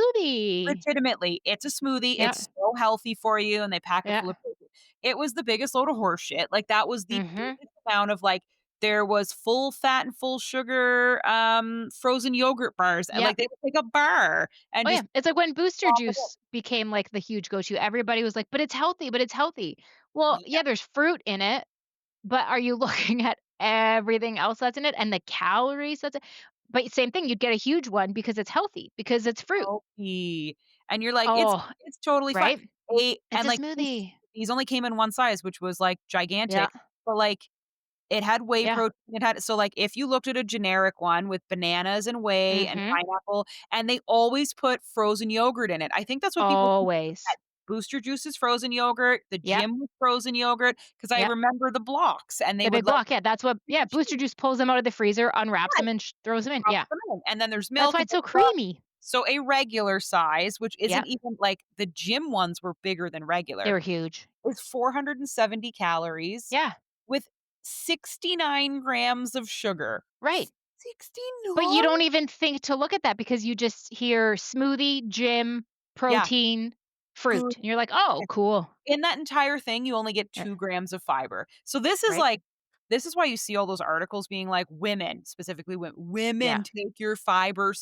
[SPEAKER 2] smoothie.
[SPEAKER 1] Legitimately, it's a smoothie,
[SPEAKER 2] Yeah.
[SPEAKER 1] it's so healthy for you, and they pack it
[SPEAKER 2] Yeah.
[SPEAKER 1] full of protein. It was the biggest load of horse shit, like, that was the
[SPEAKER 2] Mhm.
[SPEAKER 1] biggest amount of, like, there was full fat and full sugar, frozen yogurt bars, and,
[SPEAKER 2] Yep.
[SPEAKER 1] like, they would take a bar and
[SPEAKER 2] Oh, yeah.
[SPEAKER 1] just
[SPEAKER 2] It's like when Booster
[SPEAKER 1] drop it in.
[SPEAKER 2] Juice became, like, the huge go-to, everybody was like, "But it's healthy, but it's healthy." Well,
[SPEAKER 1] Yeah.
[SPEAKER 2] yeah, there's fruit in it, but are you looking at everything else that's in it and the calories that's it but same thing, you'd get a huge one because it's healthy, because it's fruit.
[SPEAKER 1] Healthy, and you're like,
[SPEAKER 2] Oh,
[SPEAKER 1] it's totally fine."
[SPEAKER 2] right? It's
[SPEAKER 1] And,
[SPEAKER 2] a
[SPEAKER 1] like,
[SPEAKER 2] smoothie.
[SPEAKER 1] these only came in one size, which was, like,
[SPEAKER 2] Yeah.
[SPEAKER 1] gigantic, but, like, it had whey
[SPEAKER 2] Yeah.
[SPEAKER 1] protein, it had so, like, if you looked at a generic one with bananas and whey and
[SPEAKER 2] Mhm.
[SPEAKER 1] pineapple, and they always put frozen yogurt in it. I think that's what people
[SPEAKER 2] Always.
[SPEAKER 1] forget. Booster Juice is frozen yogurt, the
[SPEAKER 2] Yep.
[SPEAKER 1] gym was frozen yogurt, because I
[SPEAKER 2] Yep.
[SPEAKER 1] remember the blocks, and they
[SPEAKER 2] The
[SPEAKER 1] would,
[SPEAKER 2] big
[SPEAKER 1] like,
[SPEAKER 2] block, yeah, that's what yeah, Booster Juice pulls them out of the freezer, unwraps them,
[SPEAKER 1] yeah,
[SPEAKER 2] and throws them in,
[SPEAKER 1] drops
[SPEAKER 2] yeah.
[SPEAKER 1] them in, and then there's
[SPEAKER 2] That's
[SPEAKER 1] milk
[SPEAKER 2] why
[SPEAKER 1] and
[SPEAKER 2] it's
[SPEAKER 1] blah,
[SPEAKER 2] so
[SPEAKER 1] blah, blah.
[SPEAKER 2] creamy.
[SPEAKER 1] So a regular size, which isn't
[SPEAKER 2] Yep.
[SPEAKER 1] even like the gym ones were bigger than
[SPEAKER 2] They
[SPEAKER 1] regular,
[SPEAKER 2] were huge.
[SPEAKER 1] is 470 calories
[SPEAKER 2] Yeah,
[SPEAKER 1] with 69 grams of sugar.
[SPEAKER 2] right. But you
[SPEAKER 1] 69?
[SPEAKER 2] don't even think to look at that because you just hear smoothie, gym,
[SPEAKER 1] Yeah,
[SPEAKER 2] protein,
[SPEAKER 1] good.
[SPEAKER 2] fruit, and you're like, "Oh, cool."
[SPEAKER 1] In that entire thing, you only get
[SPEAKER 2] Yeah,
[SPEAKER 1] 2 grams of fiber. So this is
[SPEAKER 2] right?
[SPEAKER 1] like this is why you see all those articles being like, "Women, specifically
[SPEAKER 2] Yeah.
[SPEAKER 1] women take your fiber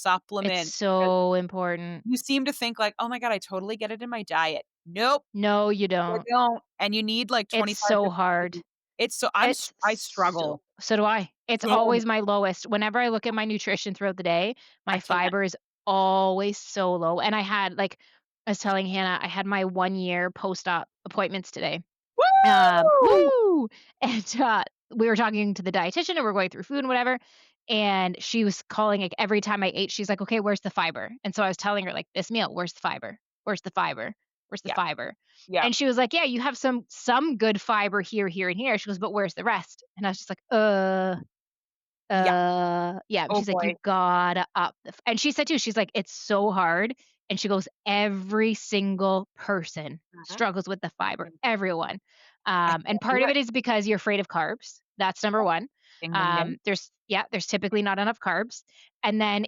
[SPEAKER 2] It's
[SPEAKER 1] supplements," because
[SPEAKER 2] so important.
[SPEAKER 1] you seem to think like, "Oh my god, I totally get it in my diet." Nope,
[SPEAKER 2] No, you
[SPEAKER 1] you
[SPEAKER 2] don't.
[SPEAKER 1] don't, and you need like
[SPEAKER 2] It's
[SPEAKER 1] 25
[SPEAKER 2] so
[SPEAKER 1] different
[SPEAKER 2] hard.
[SPEAKER 1] foods. It's so
[SPEAKER 2] It's
[SPEAKER 1] I
[SPEAKER 2] so
[SPEAKER 1] struggle
[SPEAKER 2] so do I. It's
[SPEAKER 1] so much.
[SPEAKER 2] always my lowest. Whenever I look at my nutrition throughout the day,
[SPEAKER 1] I
[SPEAKER 2] my
[SPEAKER 1] can't.
[SPEAKER 2] fiber is always so low, and I had, like I was telling Hannah, I had my 1-year post-op appointments today.
[SPEAKER 1] Woo!
[SPEAKER 2] Woo! And, we were talking to the dietitian, and we're going through food and whatever, and she was calling, like, every time I ate, she's like, "Okay, where's the fiber?" And so I was telling her, like, "This meal, where's the fiber? Where's the fiber? Where's the
[SPEAKER 1] Yeah,
[SPEAKER 2] fiber?"
[SPEAKER 1] yeah,
[SPEAKER 2] And she was like, "Yeah, you have some good fiber here, here, and here." She goes, "But where's the rest?" And I was just like,
[SPEAKER 1] yeah.
[SPEAKER 2] yeah."
[SPEAKER 1] Oh
[SPEAKER 2] She's like, "You
[SPEAKER 1] boy.
[SPEAKER 2] gotta up the" and she said too, she's like, "It's so hard." And she goes, "Every single person
[SPEAKER 1] Mhm.
[SPEAKER 2] struggles with the fiber, everyone."
[SPEAKER 1] I
[SPEAKER 2] And
[SPEAKER 1] can't
[SPEAKER 2] part
[SPEAKER 1] do
[SPEAKER 2] of
[SPEAKER 1] it.
[SPEAKER 2] it is because you're afraid of carbs. That's number 1.
[SPEAKER 1] Ding, ding, ding.
[SPEAKER 2] There's typically not enough carbs, and then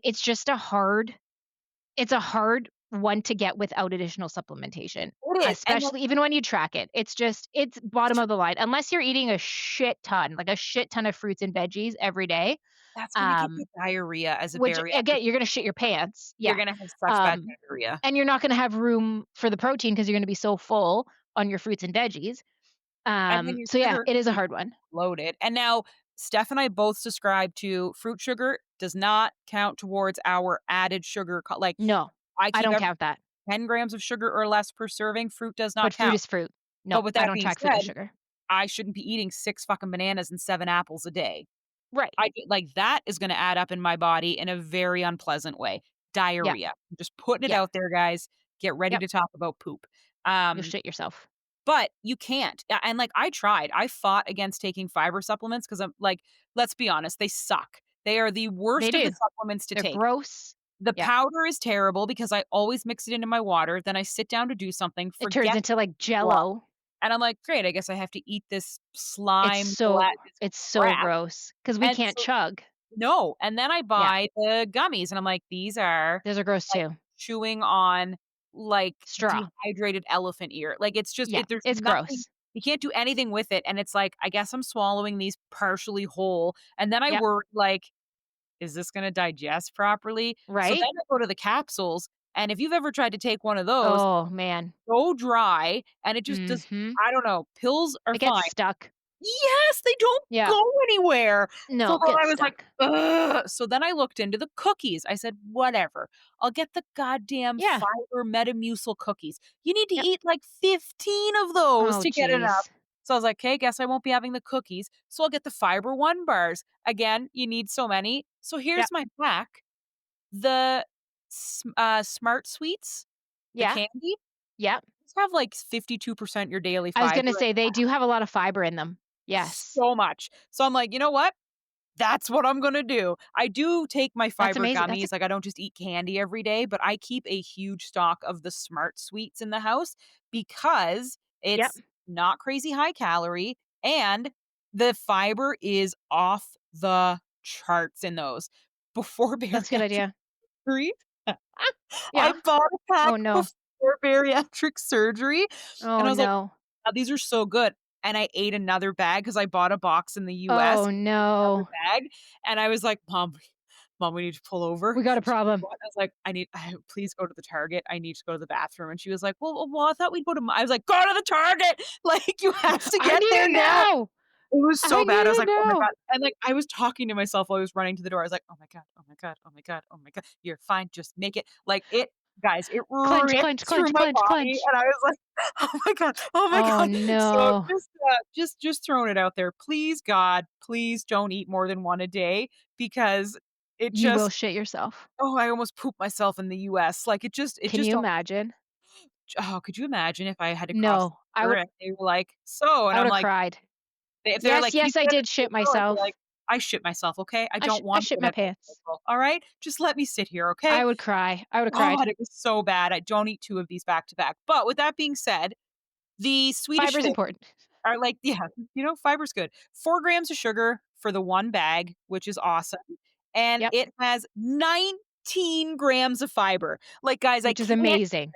[SPEAKER 2] it's a hard one to get without additional supplementation,
[SPEAKER 1] It is, and, like,
[SPEAKER 2] especially even when you track it. It's bottom of the line unless you're eating a shit ton, like a shit ton of fruits and veggies every day,
[SPEAKER 1] that's gonna give you
[SPEAKER 2] um,
[SPEAKER 1] diarrhea as a
[SPEAKER 2] which
[SPEAKER 1] bariatric.
[SPEAKER 2] again, you're gonna shit your pants,
[SPEAKER 1] You're
[SPEAKER 2] yeah,
[SPEAKER 1] gonna have such bad
[SPEAKER 2] um,
[SPEAKER 1] diarrhea.
[SPEAKER 2] and you're not gonna have room for the protein because 'cause you're gonna be so full on your fruits and veggies,
[SPEAKER 1] And then your
[SPEAKER 2] so yeah,
[SPEAKER 1] sugar
[SPEAKER 2] it is a
[SPEAKER 1] is
[SPEAKER 2] hard one.
[SPEAKER 1] loaded. And now Steph and I both subscribe to fruit sugar does not count towards our added sugar like,
[SPEAKER 2] No,
[SPEAKER 1] I
[SPEAKER 2] I
[SPEAKER 1] keep
[SPEAKER 2] don't
[SPEAKER 1] every
[SPEAKER 2] count that,
[SPEAKER 1] 10 grams of sugar or less per serving, fruit does not
[SPEAKER 2] but fruit
[SPEAKER 1] count.
[SPEAKER 2] is fruit.
[SPEAKER 1] But
[SPEAKER 2] No,
[SPEAKER 1] with
[SPEAKER 2] I
[SPEAKER 1] that
[SPEAKER 2] don't
[SPEAKER 1] being
[SPEAKER 2] track fruit as
[SPEAKER 1] said,
[SPEAKER 2] sugar.
[SPEAKER 1] I shouldn't be eating 6 fucking bananas and 7 apples a day.
[SPEAKER 2] Right,
[SPEAKER 1] Like, that is gonna add up in my body in a very unpleasant way.
[SPEAKER 2] yeah,
[SPEAKER 1] Diarrhea. I'm just putting it
[SPEAKER 2] yeah,
[SPEAKER 1] out there, guys. Get ready
[SPEAKER 2] yep,
[SPEAKER 1] to talk about poop.
[SPEAKER 2] you'll
[SPEAKER 1] Um,
[SPEAKER 2] shit yourself.
[SPEAKER 1] but you can't. And, like, I tried. I fought against taking fiber supplements because 'cause I'm like, let's be honest, they suck. They are the
[SPEAKER 2] They
[SPEAKER 1] worst of the
[SPEAKER 2] do.
[SPEAKER 1] supplements to
[SPEAKER 2] They're
[SPEAKER 1] take.
[SPEAKER 2] gross.
[SPEAKER 1] The
[SPEAKER 2] Yeah.
[SPEAKER 1] powder is terrible because I always mix it into my water, then I sit down to do something,
[SPEAKER 2] It turns
[SPEAKER 1] forget
[SPEAKER 2] into, like,
[SPEAKER 1] water,
[SPEAKER 2] Jello.
[SPEAKER 1] and I'm like, "Great, I guess I have to eat this
[SPEAKER 2] It's
[SPEAKER 1] slime
[SPEAKER 2] so
[SPEAKER 1] gelatinous
[SPEAKER 2] it's so
[SPEAKER 1] crap."
[SPEAKER 2] gross because we
[SPEAKER 1] And
[SPEAKER 2] can't
[SPEAKER 1] so
[SPEAKER 2] chug.
[SPEAKER 1] no, and then I
[SPEAKER 2] Yeah,
[SPEAKER 1] buy the gummies, and I'm like, "These are
[SPEAKER 2] those are gross
[SPEAKER 1] like
[SPEAKER 2] too.
[SPEAKER 1] chewing on, like,
[SPEAKER 2] Straw.
[SPEAKER 1] dehydrated elephant ear." Like, it's just
[SPEAKER 2] Yeah,
[SPEAKER 1] there's
[SPEAKER 2] it's
[SPEAKER 1] nothing
[SPEAKER 2] gross.
[SPEAKER 1] you can't do anything with it, and it's like, I guess I'm swallowing these partially whole, and then I
[SPEAKER 2] Yep.
[SPEAKER 1] worry, like, "Is this gonna digest properly?" So then
[SPEAKER 2] Right?
[SPEAKER 1] I go to the capsules, and if you've ever tried to take one of those,
[SPEAKER 2] Oh, man.
[SPEAKER 1] so dry, and it just does
[SPEAKER 2] Mhm.
[SPEAKER 1] I don't know, pills are
[SPEAKER 2] It gets
[SPEAKER 1] fine.
[SPEAKER 2] stuck.
[SPEAKER 1] Yes, they don't
[SPEAKER 2] Yeah.
[SPEAKER 1] go anywhere. So
[SPEAKER 2] No, it
[SPEAKER 1] then I
[SPEAKER 2] gets
[SPEAKER 1] was like,
[SPEAKER 2] stuck.
[SPEAKER 1] "Ugh." So then I looked into the cookies. I said, "Whatever. I'll get the goddamn
[SPEAKER 2] Yeah.
[SPEAKER 1] fiber Metamucil cookies." You need to
[SPEAKER 2] Yep.
[SPEAKER 1] eat like 15 of those
[SPEAKER 2] Oh,
[SPEAKER 1] to get enough.
[SPEAKER 2] jeez.
[SPEAKER 1] So I was like, "Okay, guess I won't be having the cookies, so I'll get the Fiber One bars." Again, you need so many. So here's
[SPEAKER 2] Yep.
[SPEAKER 1] my hack. The Smart Sweets, the
[SPEAKER 2] Yeah.
[SPEAKER 1] candy,
[SPEAKER 2] Yep.
[SPEAKER 1] have like 52% your daily
[SPEAKER 2] I was gonna
[SPEAKER 1] fiber.
[SPEAKER 2] say they do have a lot of fiber in them. Yes.
[SPEAKER 1] So much. So I'm like, "You know what? That's what I'm gonna do." I do take my
[SPEAKER 2] That's
[SPEAKER 1] fiber
[SPEAKER 2] amazing. That's a
[SPEAKER 1] gummies, like, I don't just eat candy every day, but I keep a huge stock of the Smart Sweets in the house because
[SPEAKER 2] Yep.
[SPEAKER 1] it's not crazy high calorie and the fiber is off the charts in those. Before
[SPEAKER 2] That's a good
[SPEAKER 1] bariatric
[SPEAKER 2] idea.
[SPEAKER 1] surgery, I
[SPEAKER 2] Yeah.
[SPEAKER 1] bought a pack
[SPEAKER 2] Oh, no.
[SPEAKER 1] before bariatric surgery, and
[SPEAKER 2] Oh,
[SPEAKER 1] I was like,
[SPEAKER 2] no.
[SPEAKER 1] "Wow, these are so good," and I ate another bag because I bought a box in the US,
[SPEAKER 2] Oh,
[SPEAKER 1] another
[SPEAKER 2] no.
[SPEAKER 1] bag, and I was like, Mom, we need to pull over."
[SPEAKER 2] We got a
[SPEAKER 1] She's like,
[SPEAKER 2] problem.
[SPEAKER 1] "What?" I was like, please go to the Target. I need to go to the bathroom." And she was like, "Well, I thought we'd go to I was like, "Go to the Target! Like, you have to
[SPEAKER 2] I
[SPEAKER 1] get
[SPEAKER 2] need
[SPEAKER 1] there
[SPEAKER 2] it
[SPEAKER 1] now."
[SPEAKER 2] now.
[SPEAKER 1] It was
[SPEAKER 2] I
[SPEAKER 1] so bad. I
[SPEAKER 2] need
[SPEAKER 1] was
[SPEAKER 2] it
[SPEAKER 1] like, "Oh my
[SPEAKER 2] now.
[SPEAKER 1] god." And, like, I was talking to myself while I was running to the door. I was like, "Oh my god, oh my god, oh my god, oh my god. You're fine. Just make it." Like, guys, it
[SPEAKER 2] Clench,
[SPEAKER 1] ripped
[SPEAKER 2] clench,
[SPEAKER 1] through
[SPEAKER 2] clench,
[SPEAKER 1] my
[SPEAKER 2] clench,
[SPEAKER 1] body,
[SPEAKER 2] clench.
[SPEAKER 1] and I was like, "Oh my god, oh my
[SPEAKER 2] Oh,
[SPEAKER 1] god." So
[SPEAKER 2] no.
[SPEAKER 1] just throwing it out there. Please, God, please don't eat more than 1 a day because it
[SPEAKER 2] You will
[SPEAKER 1] just
[SPEAKER 2] shit yourself.
[SPEAKER 1] I almost pooped myself in the US. Like, it
[SPEAKER 2] Can
[SPEAKER 1] just
[SPEAKER 2] you imagine?
[SPEAKER 1] could you imagine if I had to cross the
[SPEAKER 2] No. I
[SPEAKER 1] border
[SPEAKER 2] would
[SPEAKER 1] and they were like, "So," and
[SPEAKER 2] I would
[SPEAKER 1] I'm
[SPEAKER 2] have
[SPEAKER 1] like,
[SPEAKER 2] cried.
[SPEAKER 1] if they're
[SPEAKER 2] Yes,
[SPEAKER 1] like, "Can you
[SPEAKER 2] yes, I
[SPEAKER 1] get
[SPEAKER 2] did
[SPEAKER 1] a
[SPEAKER 2] shit
[SPEAKER 1] physical?" I'd be like,
[SPEAKER 2] myself.
[SPEAKER 1] "I shit myself, okay? I don't
[SPEAKER 2] I
[SPEAKER 1] want to
[SPEAKER 2] shit
[SPEAKER 1] get
[SPEAKER 2] my
[SPEAKER 1] a
[SPEAKER 2] pants.
[SPEAKER 1] physical, alright? Just let me sit here, okay?"
[SPEAKER 2] I would cry. I would have cried.
[SPEAKER 1] God, it was so bad. I don't eat 2 of these back to back. But with that being said, the Swedish
[SPEAKER 2] Fiber's
[SPEAKER 1] Fish
[SPEAKER 2] important.
[SPEAKER 1] are like yeah, fiber's good. 4 grams of sugar for the 1 bag, which is awesome, and
[SPEAKER 2] Yep,
[SPEAKER 1] it has 19 grams of fiber. Like, guys, I
[SPEAKER 2] which is
[SPEAKER 1] can't
[SPEAKER 2] amazing.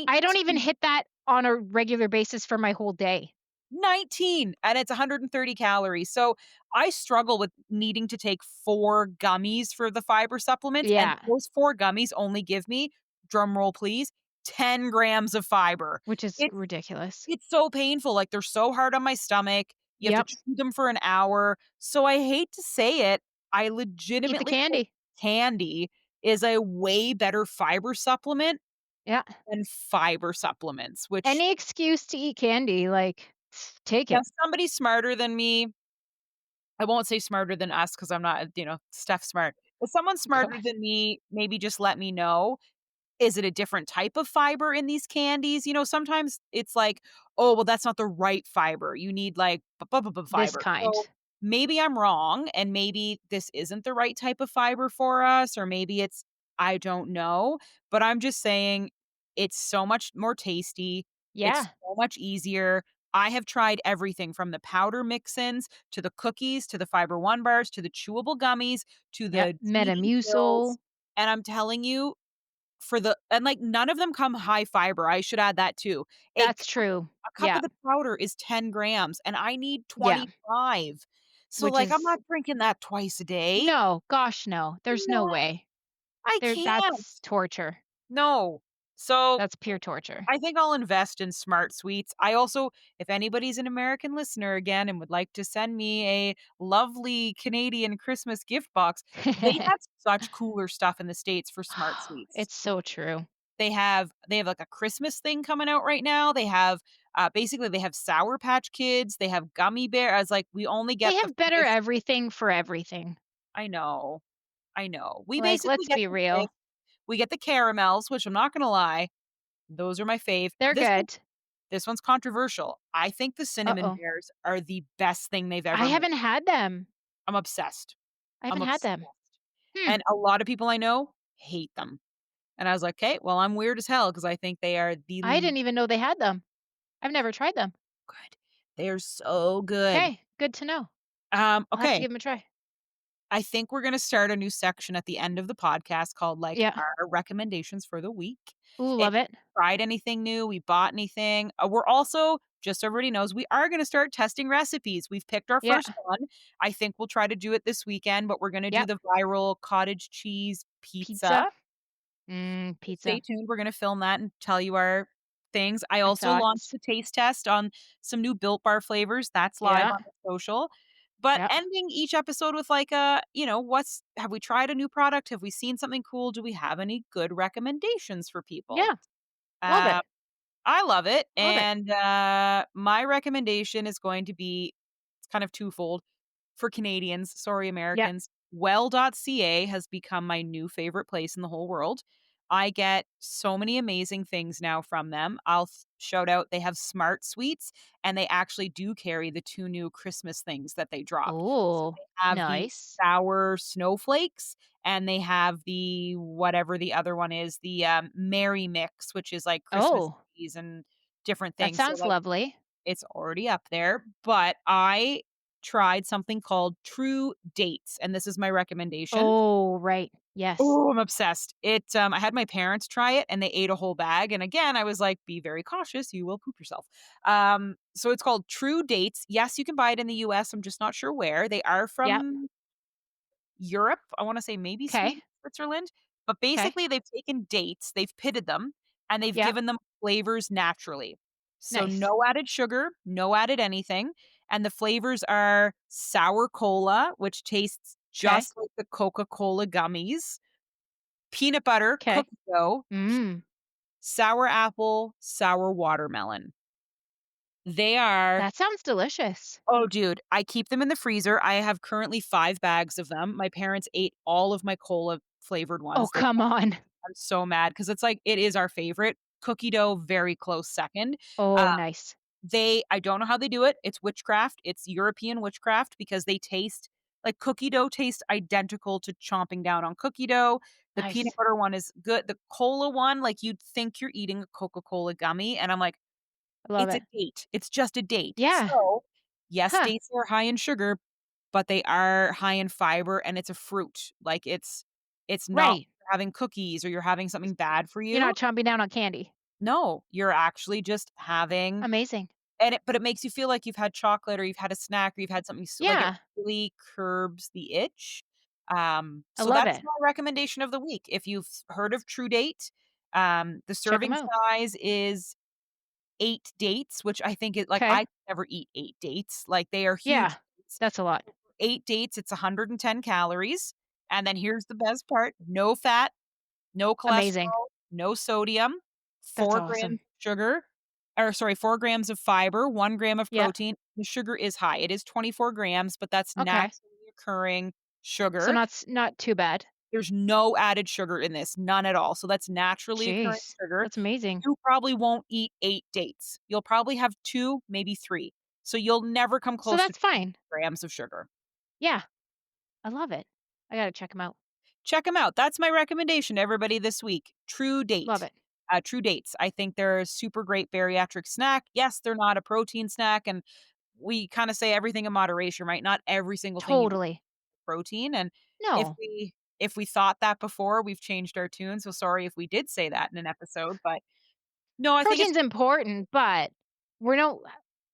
[SPEAKER 2] I don't even
[SPEAKER 1] 19
[SPEAKER 2] hit that on a regular basis for my whole day.
[SPEAKER 1] 19 and it's 130 calories. So I struggle with needing to take 4 gummies for the fiber supplements, and
[SPEAKER 2] Yeah,
[SPEAKER 1] those 4 gummies only give me, drum roll please, 10 grams of fiber.
[SPEAKER 2] which is
[SPEAKER 1] It's
[SPEAKER 2] ridiculous.
[SPEAKER 1] it's so painful. Like, they're so hard on my stomach. You have to
[SPEAKER 2] Yep,
[SPEAKER 1] chew them for an hour. So I hate to say it, I
[SPEAKER 2] eat the
[SPEAKER 1] legitimately think
[SPEAKER 2] candy.
[SPEAKER 1] candy is a way better fiber supplement
[SPEAKER 2] Yeah.
[SPEAKER 1] than fiber supplements, which
[SPEAKER 2] Any excuse to eat candy, like, take
[SPEAKER 1] yeah,
[SPEAKER 2] it.
[SPEAKER 1] somebody smarter than me, I won't say smarter than us because 'cause I'm not, Steph smart. But someone smarter
[SPEAKER 2] God.
[SPEAKER 1] than me, maybe just let me know. Is it a different type of fiber in these candies? Sometimes it's like, "Oh, well, that's not the right fiber. You need, like,
[SPEAKER 2] This
[SPEAKER 1] fiber."
[SPEAKER 2] kind.
[SPEAKER 1] So, maybe I'm wrong, and maybe this isn't the right type of fiber for us, or maybe it's I don't know, but I'm just saying it's so much more tasty. It's
[SPEAKER 2] Yeah.
[SPEAKER 1] so much easier. I have tried everything from the powder mix-ins to the cookies to the Fiber One bars to the chewable gummies to
[SPEAKER 2] Yep.
[SPEAKER 1] the sweetie pills,
[SPEAKER 2] Metamucil.
[SPEAKER 1] and I'm telling you, like, none of them come high fiber, I should add that too.
[SPEAKER 2] That's true.
[SPEAKER 1] A cup
[SPEAKER 2] Yeah.
[SPEAKER 1] of the powder is 10 grams, and I need
[SPEAKER 2] Yeah.
[SPEAKER 1] 25. So,
[SPEAKER 2] Which
[SPEAKER 1] like, I'm
[SPEAKER 2] is
[SPEAKER 1] not drinking that twice a day.
[SPEAKER 2] no, gosh, no. There's no
[SPEAKER 1] No,
[SPEAKER 2] way.
[SPEAKER 1] I can't.
[SPEAKER 2] That's torture.
[SPEAKER 1] No. So
[SPEAKER 2] That's pure torture.
[SPEAKER 1] I think I'll invest in Smart Sweets. I also, if anybody's an American listener again and would like to send me a lovely Canadian Christmas gift box, they have such cooler stuff in the States for Smart Sweets.
[SPEAKER 2] It's so true.
[SPEAKER 1] They have like a Christmas thing coming out right now. They have basically they have Sour Patch Kids, they have gummy bear. I was like, we only
[SPEAKER 2] They
[SPEAKER 1] get the
[SPEAKER 2] have better
[SPEAKER 1] 5.
[SPEAKER 2] everything for everything.
[SPEAKER 1] I know. I know. We
[SPEAKER 2] Like,
[SPEAKER 1] basically
[SPEAKER 2] let's
[SPEAKER 1] get
[SPEAKER 2] be
[SPEAKER 1] the 6.
[SPEAKER 2] real.
[SPEAKER 1] We get the caramels, which I'm not gonna lie, those are my fave.
[SPEAKER 2] They're good.
[SPEAKER 1] This one's controversial. I think the cinnamon
[SPEAKER 2] Uh-oh.
[SPEAKER 1] bears are the best thing they've
[SPEAKER 2] I
[SPEAKER 1] ever made.
[SPEAKER 2] haven't had them.
[SPEAKER 1] I'm obsessed.
[SPEAKER 2] I
[SPEAKER 1] I'm
[SPEAKER 2] haven't had
[SPEAKER 1] obsessed.
[SPEAKER 2] them. Hmm.
[SPEAKER 1] And a lot of people I know hate them. And I was like, "Okay, well, I'm weird as hell because I think they are the
[SPEAKER 2] I didn't even know they had them. I've never tried them.
[SPEAKER 1] good. They're so good."
[SPEAKER 2] Okay, good to know. I'll have to
[SPEAKER 1] Okay.
[SPEAKER 2] give them a try.
[SPEAKER 1] I think we're gonna start a new section at the end of the podcast called, like,
[SPEAKER 2] Yeah.
[SPEAKER 1] our recommendations for the week.
[SPEAKER 2] Ooh,
[SPEAKER 1] If
[SPEAKER 2] love it.
[SPEAKER 1] we tried anything new, we bought anything. We're also, just so everybody knows, we are gonna start testing recipes. We've picked our
[SPEAKER 2] Yeah.
[SPEAKER 1] first one. I think we'll try to do it this weekend, but we're gonna do
[SPEAKER 2] Yep.
[SPEAKER 1] the viral cottage cheese pizza.
[SPEAKER 2] Pizza.
[SPEAKER 1] So stay
[SPEAKER 2] Pizza.
[SPEAKER 1] tuned. We're gonna film that and tell you our things. I
[SPEAKER 2] Our
[SPEAKER 1] also launched
[SPEAKER 2] thoughts.
[SPEAKER 1] the taste test on some new Built Bar flavors. That's live
[SPEAKER 2] Yeah.
[SPEAKER 1] on the social. But
[SPEAKER 2] Yep.
[SPEAKER 1] ending each episode with like a, what's have we tried a new product? Have we seen something cool? Do we have any good recommendations for people?
[SPEAKER 2] Yeah. Love
[SPEAKER 1] Uh,
[SPEAKER 2] it.
[SPEAKER 1] I love it.
[SPEAKER 2] Love it.
[SPEAKER 1] And my recommendation is going to be it's kind of twofold for Canadians, sorry,
[SPEAKER 2] Yep.
[SPEAKER 1] Americans. Well.ca has become my new favorite place in the whole world. I get so many amazing things now from them. Shout out, they have Smart Sweets, and they actually do carry the 2 new Christmas things that they dropped. So
[SPEAKER 2] Oh,
[SPEAKER 1] they have the
[SPEAKER 2] nice.
[SPEAKER 1] sour snowflakes, and they have the whatever the other one is, the, Merry Mix, which is like Christmas
[SPEAKER 2] Oh,
[SPEAKER 1] cookies and different
[SPEAKER 2] that
[SPEAKER 1] things. So,
[SPEAKER 2] sounds
[SPEAKER 1] like,
[SPEAKER 2] lovely.
[SPEAKER 1] it's already up there, but I tried something called True Dates, and this is my recommendation.
[SPEAKER 2] Oh, right. Yes.
[SPEAKER 1] Oh, I'm obsessed. I had my parents try it and they ate a whole bag, and again, I was like, "Be very cautious, you will poop yourself." So it's called True Dates. Yes, you can buy it in the US, I'm just not sure where. They are
[SPEAKER 2] Yep.
[SPEAKER 1] from Europe. I wanna say maybe
[SPEAKER 2] Okay.
[SPEAKER 1] Sweden, Switzerland, but
[SPEAKER 2] Okay.
[SPEAKER 1] basically they've taken dates, they've pitted them, and they've
[SPEAKER 2] Yep.
[SPEAKER 1] given them flavors naturally. So
[SPEAKER 2] Nice.
[SPEAKER 1] no added sugar, no added anything, and the flavors are sour cola, which tastes
[SPEAKER 2] Okay.
[SPEAKER 1] just like the Coca-Cola gummies, peanut butter,
[SPEAKER 2] Okay.
[SPEAKER 1] cookie dough,
[SPEAKER 2] Mm.
[SPEAKER 1] sour apple, sour watermelon. They are
[SPEAKER 2] That sounds delicious.
[SPEAKER 1] Oh, dude, I keep them in the freezer. I have currently 5 bags of them. My parents ate all of my cola flavored
[SPEAKER 2] Oh,
[SPEAKER 1] ones.
[SPEAKER 2] come on.
[SPEAKER 1] I'm so mad because it's like it is our favorite. Cookie dough, very close second. Uh,
[SPEAKER 2] Oh, nice.
[SPEAKER 1] I don't know how they do it. It's witchcraft. It's European witchcraft because they taste like cookie dough tastes identical to chomping down on cookie dough. The peanut
[SPEAKER 2] Nice.
[SPEAKER 1] butter one is good. The cola one, like you'd think you're eating a Coca-Cola gummy. And I'm like,
[SPEAKER 2] I love
[SPEAKER 1] it's a
[SPEAKER 2] it.
[SPEAKER 1] date. It's just a date.
[SPEAKER 2] Yeah.
[SPEAKER 1] So, yes,
[SPEAKER 2] Huh.
[SPEAKER 1] dates are high in sugar, but they are high in fiber and it's a fruit. Like it's not
[SPEAKER 2] Right.
[SPEAKER 1] having cookies or you're having something bad for
[SPEAKER 2] You're
[SPEAKER 1] you.
[SPEAKER 2] not chomping down on candy.
[SPEAKER 1] No, you're actually just having
[SPEAKER 2] Amazing.
[SPEAKER 1] but it makes you feel like you've had chocolate or you've had a snack or you've had something like it
[SPEAKER 2] Yeah.
[SPEAKER 1] really curbs the itch.
[SPEAKER 2] I
[SPEAKER 1] So
[SPEAKER 2] love
[SPEAKER 1] that's
[SPEAKER 2] it.
[SPEAKER 1] my recommendation of the week. If you've heard of True Date, the
[SPEAKER 2] Check them
[SPEAKER 1] serving
[SPEAKER 2] out.
[SPEAKER 1] size is 8 dates, which I think it like, I
[SPEAKER 2] Okay.
[SPEAKER 1] could never eat 8 dates, like, they are
[SPEAKER 2] Yeah.
[SPEAKER 1] huge dates.
[SPEAKER 2] That's a lot.
[SPEAKER 1] 8 dates, it's 110 calories, and then here's the best part, no fat, no
[SPEAKER 2] Amazing.
[SPEAKER 1] cholesterol, no sodium,
[SPEAKER 2] That's
[SPEAKER 1] 4 grams
[SPEAKER 2] awesome.
[SPEAKER 1] of sugar 4 grams of fiber, 1 gram of
[SPEAKER 2] Yep.
[SPEAKER 1] protein. The sugar is high, it is 24 grams, but that's
[SPEAKER 2] Okay.
[SPEAKER 1] naturally occurring
[SPEAKER 2] So
[SPEAKER 1] sugar.
[SPEAKER 2] not too bad.
[SPEAKER 1] There's no added sugar in this, none at all, so that's naturally occurring
[SPEAKER 2] Jeez.
[SPEAKER 1] sugar.
[SPEAKER 2] That's amazing.
[SPEAKER 1] You probably won't eat 8 dates. You'll probably have 2, maybe 3. So you'll never come
[SPEAKER 2] So
[SPEAKER 1] close to
[SPEAKER 2] that's fine.
[SPEAKER 1] grams of sugar.
[SPEAKER 2] Yeah. I love it. I gotta check them out.
[SPEAKER 1] Check them out. That's my recommendation to everybody this week. True
[SPEAKER 2] Love
[SPEAKER 1] Date.
[SPEAKER 2] it.
[SPEAKER 1] True Dates. I think they're a super great bariatric snack. Yes, they're not a protein snack, and we kinda say everything in moderation, right? Not every single thing you
[SPEAKER 2] Totally.
[SPEAKER 1] protein, and if
[SPEAKER 2] No.
[SPEAKER 1] we thought that before, we've changed our tune, so sorry if we did say that in an episode, but no, I think it's
[SPEAKER 2] Protein's important, but we're no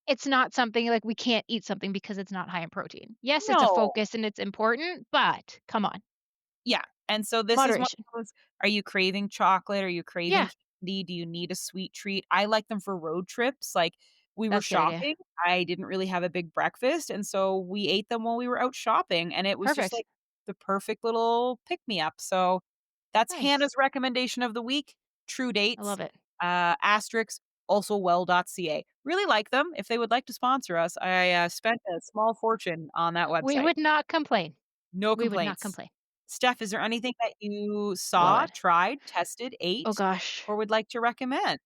[SPEAKER 2] it's not something like we can't eat something because it's not high in protein. Yes, it's a
[SPEAKER 1] no.
[SPEAKER 2] focus and it's important, but come on,
[SPEAKER 1] Yeah, and so this is one
[SPEAKER 2] moderation.
[SPEAKER 1] of those, are you craving chocolate? Are you craving
[SPEAKER 2] Yeah,
[SPEAKER 1] candy? Do you need a sweet treat? I like them for road trips, like, we were
[SPEAKER 2] that's a good idea.
[SPEAKER 1] shopping, I didn't really have a big breakfast, and so we ate them while we were out shopping, and it was just,
[SPEAKER 2] Perfect.
[SPEAKER 1] like, the perfect little pick me up, so that's
[SPEAKER 2] Nice.
[SPEAKER 1] Hannah's recommendation of the week, True
[SPEAKER 2] I
[SPEAKER 1] Dates,
[SPEAKER 2] love it.
[SPEAKER 1] asterisk, also well.ca. Really like them. If they would like to sponsor us, I, spent a small fortune on that
[SPEAKER 2] We
[SPEAKER 1] website.
[SPEAKER 2] would not complain.
[SPEAKER 1] No
[SPEAKER 2] We would not
[SPEAKER 1] complaints.
[SPEAKER 2] complain.
[SPEAKER 1] Steph, is there anything that you
[SPEAKER 2] Love
[SPEAKER 1] saw,
[SPEAKER 2] it.
[SPEAKER 1] tried, tested,
[SPEAKER 2] Oh
[SPEAKER 1] ate,
[SPEAKER 2] gosh.
[SPEAKER 1] or would like to recommend?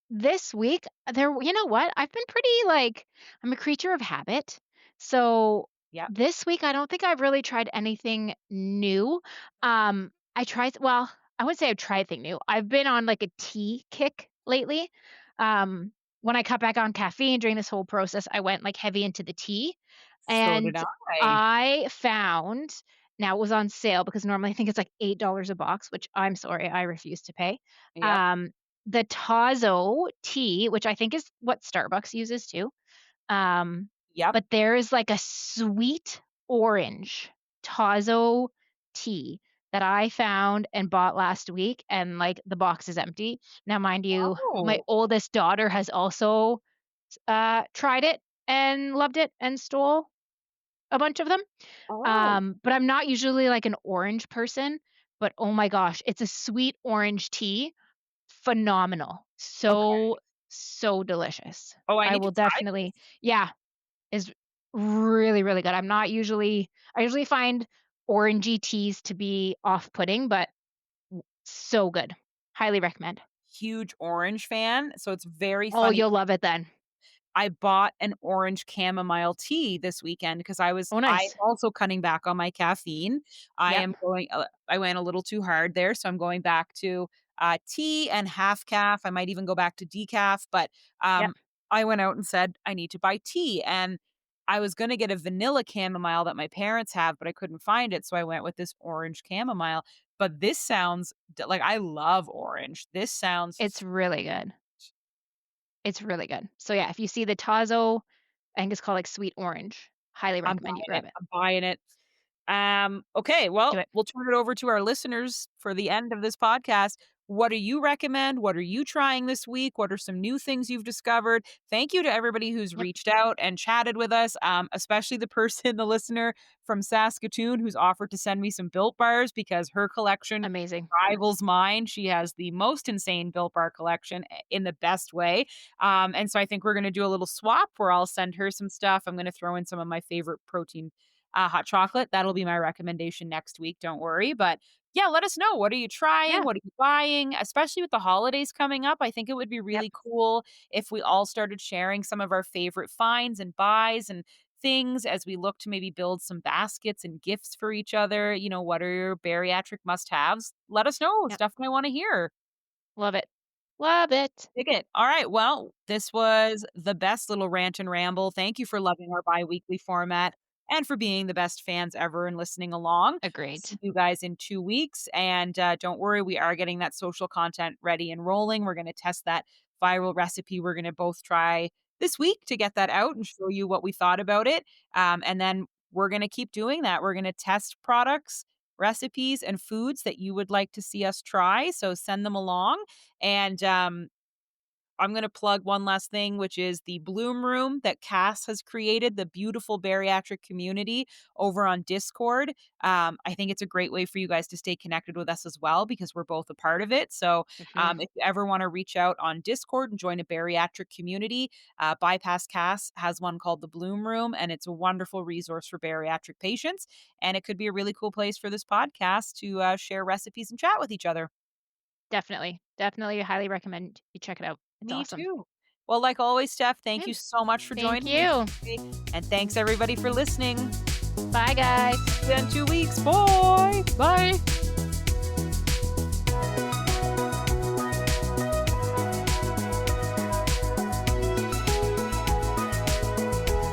[SPEAKER 2] This week, there you know what? I've been pretty, like I'm a creature of habit. So,
[SPEAKER 1] Yep,
[SPEAKER 2] this week, I don't think I've really tried anything new. I tried well, I wouldn't say I've tried anything new. I've been on, like, a tea kick lately. Um, when I cut back on caffeine during this whole process, I went, like, heavy into the tea,
[SPEAKER 1] so did
[SPEAKER 2] and
[SPEAKER 1] I.
[SPEAKER 2] I found now it was on sale because normally I think it's, like, $8 a box, which I'm sorry, I refuse to pay.
[SPEAKER 1] Yep,
[SPEAKER 2] Um, the Tazo tea, which I think is what Starbucks uses too. Um,
[SPEAKER 1] yep.
[SPEAKER 2] but there is like a sweet orange Tazo tea that I found and bought last week, and like the box is empty. Now, mind you, my
[SPEAKER 1] Oh,
[SPEAKER 2] oldest daughter has also tried it and loved it and stole a bunch of them.
[SPEAKER 1] oh,
[SPEAKER 2] But I'm not usually like an orange person, but oh my gosh, it's a sweet orange tea. Phenomenal.
[SPEAKER 1] okay.
[SPEAKER 2] So, so delicious.
[SPEAKER 1] Oh, I
[SPEAKER 2] I
[SPEAKER 1] need to
[SPEAKER 2] will
[SPEAKER 1] try
[SPEAKER 2] definitely
[SPEAKER 1] this.
[SPEAKER 2] yeah, is really, really good. I usually find orangey teas to be off-putting, but so good. Highly recommend.
[SPEAKER 1] Huge orange fan, so it's very
[SPEAKER 2] Oh,
[SPEAKER 1] funny.
[SPEAKER 2] you'll love it then.
[SPEAKER 1] I bought an orange chamomile tea this weekend because
[SPEAKER 2] Oh,
[SPEAKER 1] I'm
[SPEAKER 2] nice.
[SPEAKER 1] also cutting back on my caffeine.
[SPEAKER 2] Yep,
[SPEAKER 1] I went a little too hard there, so I'm going back to, tea and half calf. I might even go back to decaf, but,
[SPEAKER 2] yep.
[SPEAKER 1] um, I went out and said, "I need to buy tea," and I was gonna get a vanilla chamomile that my parents have, but I couldn't find it, so I went with this orange chamomile, but this sounds like, I love orange. This sounds
[SPEAKER 2] It's really good. It's really good. So, yeah, if you see the Tazo, I think it's called, like, sweet orange, highly
[SPEAKER 1] I'm
[SPEAKER 2] recommend you
[SPEAKER 1] buying it.
[SPEAKER 2] grab it.
[SPEAKER 1] I'm buying it. Okay,
[SPEAKER 2] Do
[SPEAKER 1] well,
[SPEAKER 2] it.
[SPEAKER 1] we'll turn it over to our listeners for the end of this podcast. What do you recommend? What are you trying this week? What are some new things you've discovered? Thank you to everybody who's
[SPEAKER 2] Yep,
[SPEAKER 1] reached out and chatted with us, especially the person, the listener from Saskatoon who's offered to send me some Built Bars because her collection
[SPEAKER 2] amazing.
[SPEAKER 1] rivals mine. She has the most insane Built Bar collection in the best way. And so I think we're going to do a little swap where I'll send her some stuff. I'm going to throw in some of my favorite protein hot chocolate. That'll be my recommendation next week. Don't worry. But yeah, let us know. What are you trying?
[SPEAKER 2] Yeah,
[SPEAKER 1] What are you buying? Especially with the holidays coming up, I think it would be
[SPEAKER 2] yep,
[SPEAKER 1] really cool if we all started sharing some of our favorite finds and buys and things as we look to maybe build some baskets and gifts for each other. What are your bariatric must haves? Let us know.
[SPEAKER 2] yep.
[SPEAKER 1] Stuff I want to hear.
[SPEAKER 2] Love it. Love it.
[SPEAKER 1] Dig it. All right. Well, this was the best little rant and ramble. Thank you for loving our bi-weekly format and for being the best fans ever and listening along.
[SPEAKER 2] Agreed.
[SPEAKER 1] See you guys in 2 weeks. And don't worry, we are getting that social content ready and rolling. We're going to test that viral recipe. We're going to both try this week to get that out and show you what we thought about it. And then we're going to keep doing that. We're going to test products, recipes, and foods that you would like to see us try. So send them along. And I'm going to plug one last thing, which is the Bloom Room that Cass has created, the beautiful bariatric community over on Discord. I think it's a great way for you guys to stay connected with us as well because we're both a part of it. So
[SPEAKER 2] For sure.
[SPEAKER 1] if you ever want to reach out on Discord and join a bariatric community, Bypass Cass has one called the Bloom Room, and it's a wonderful resource for bariatric patients. And it could be a really cool place for this podcast to share recipes and chat with each other.
[SPEAKER 2] Definitely. Definitely highly recommend you check it out. It's
[SPEAKER 1] Me
[SPEAKER 2] awesome.
[SPEAKER 1] too. Well, like always, Steph, thank
[SPEAKER 2] Yeah.
[SPEAKER 1] you so much for
[SPEAKER 2] Thank
[SPEAKER 1] joining me
[SPEAKER 2] you.
[SPEAKER 1] today. And thanks everybody for listening.
[SPEAKER 2] Bye, guys.
[SPEAKER 1] See you in 2 weeks. Bye.
[SPEAKER 2] Bye.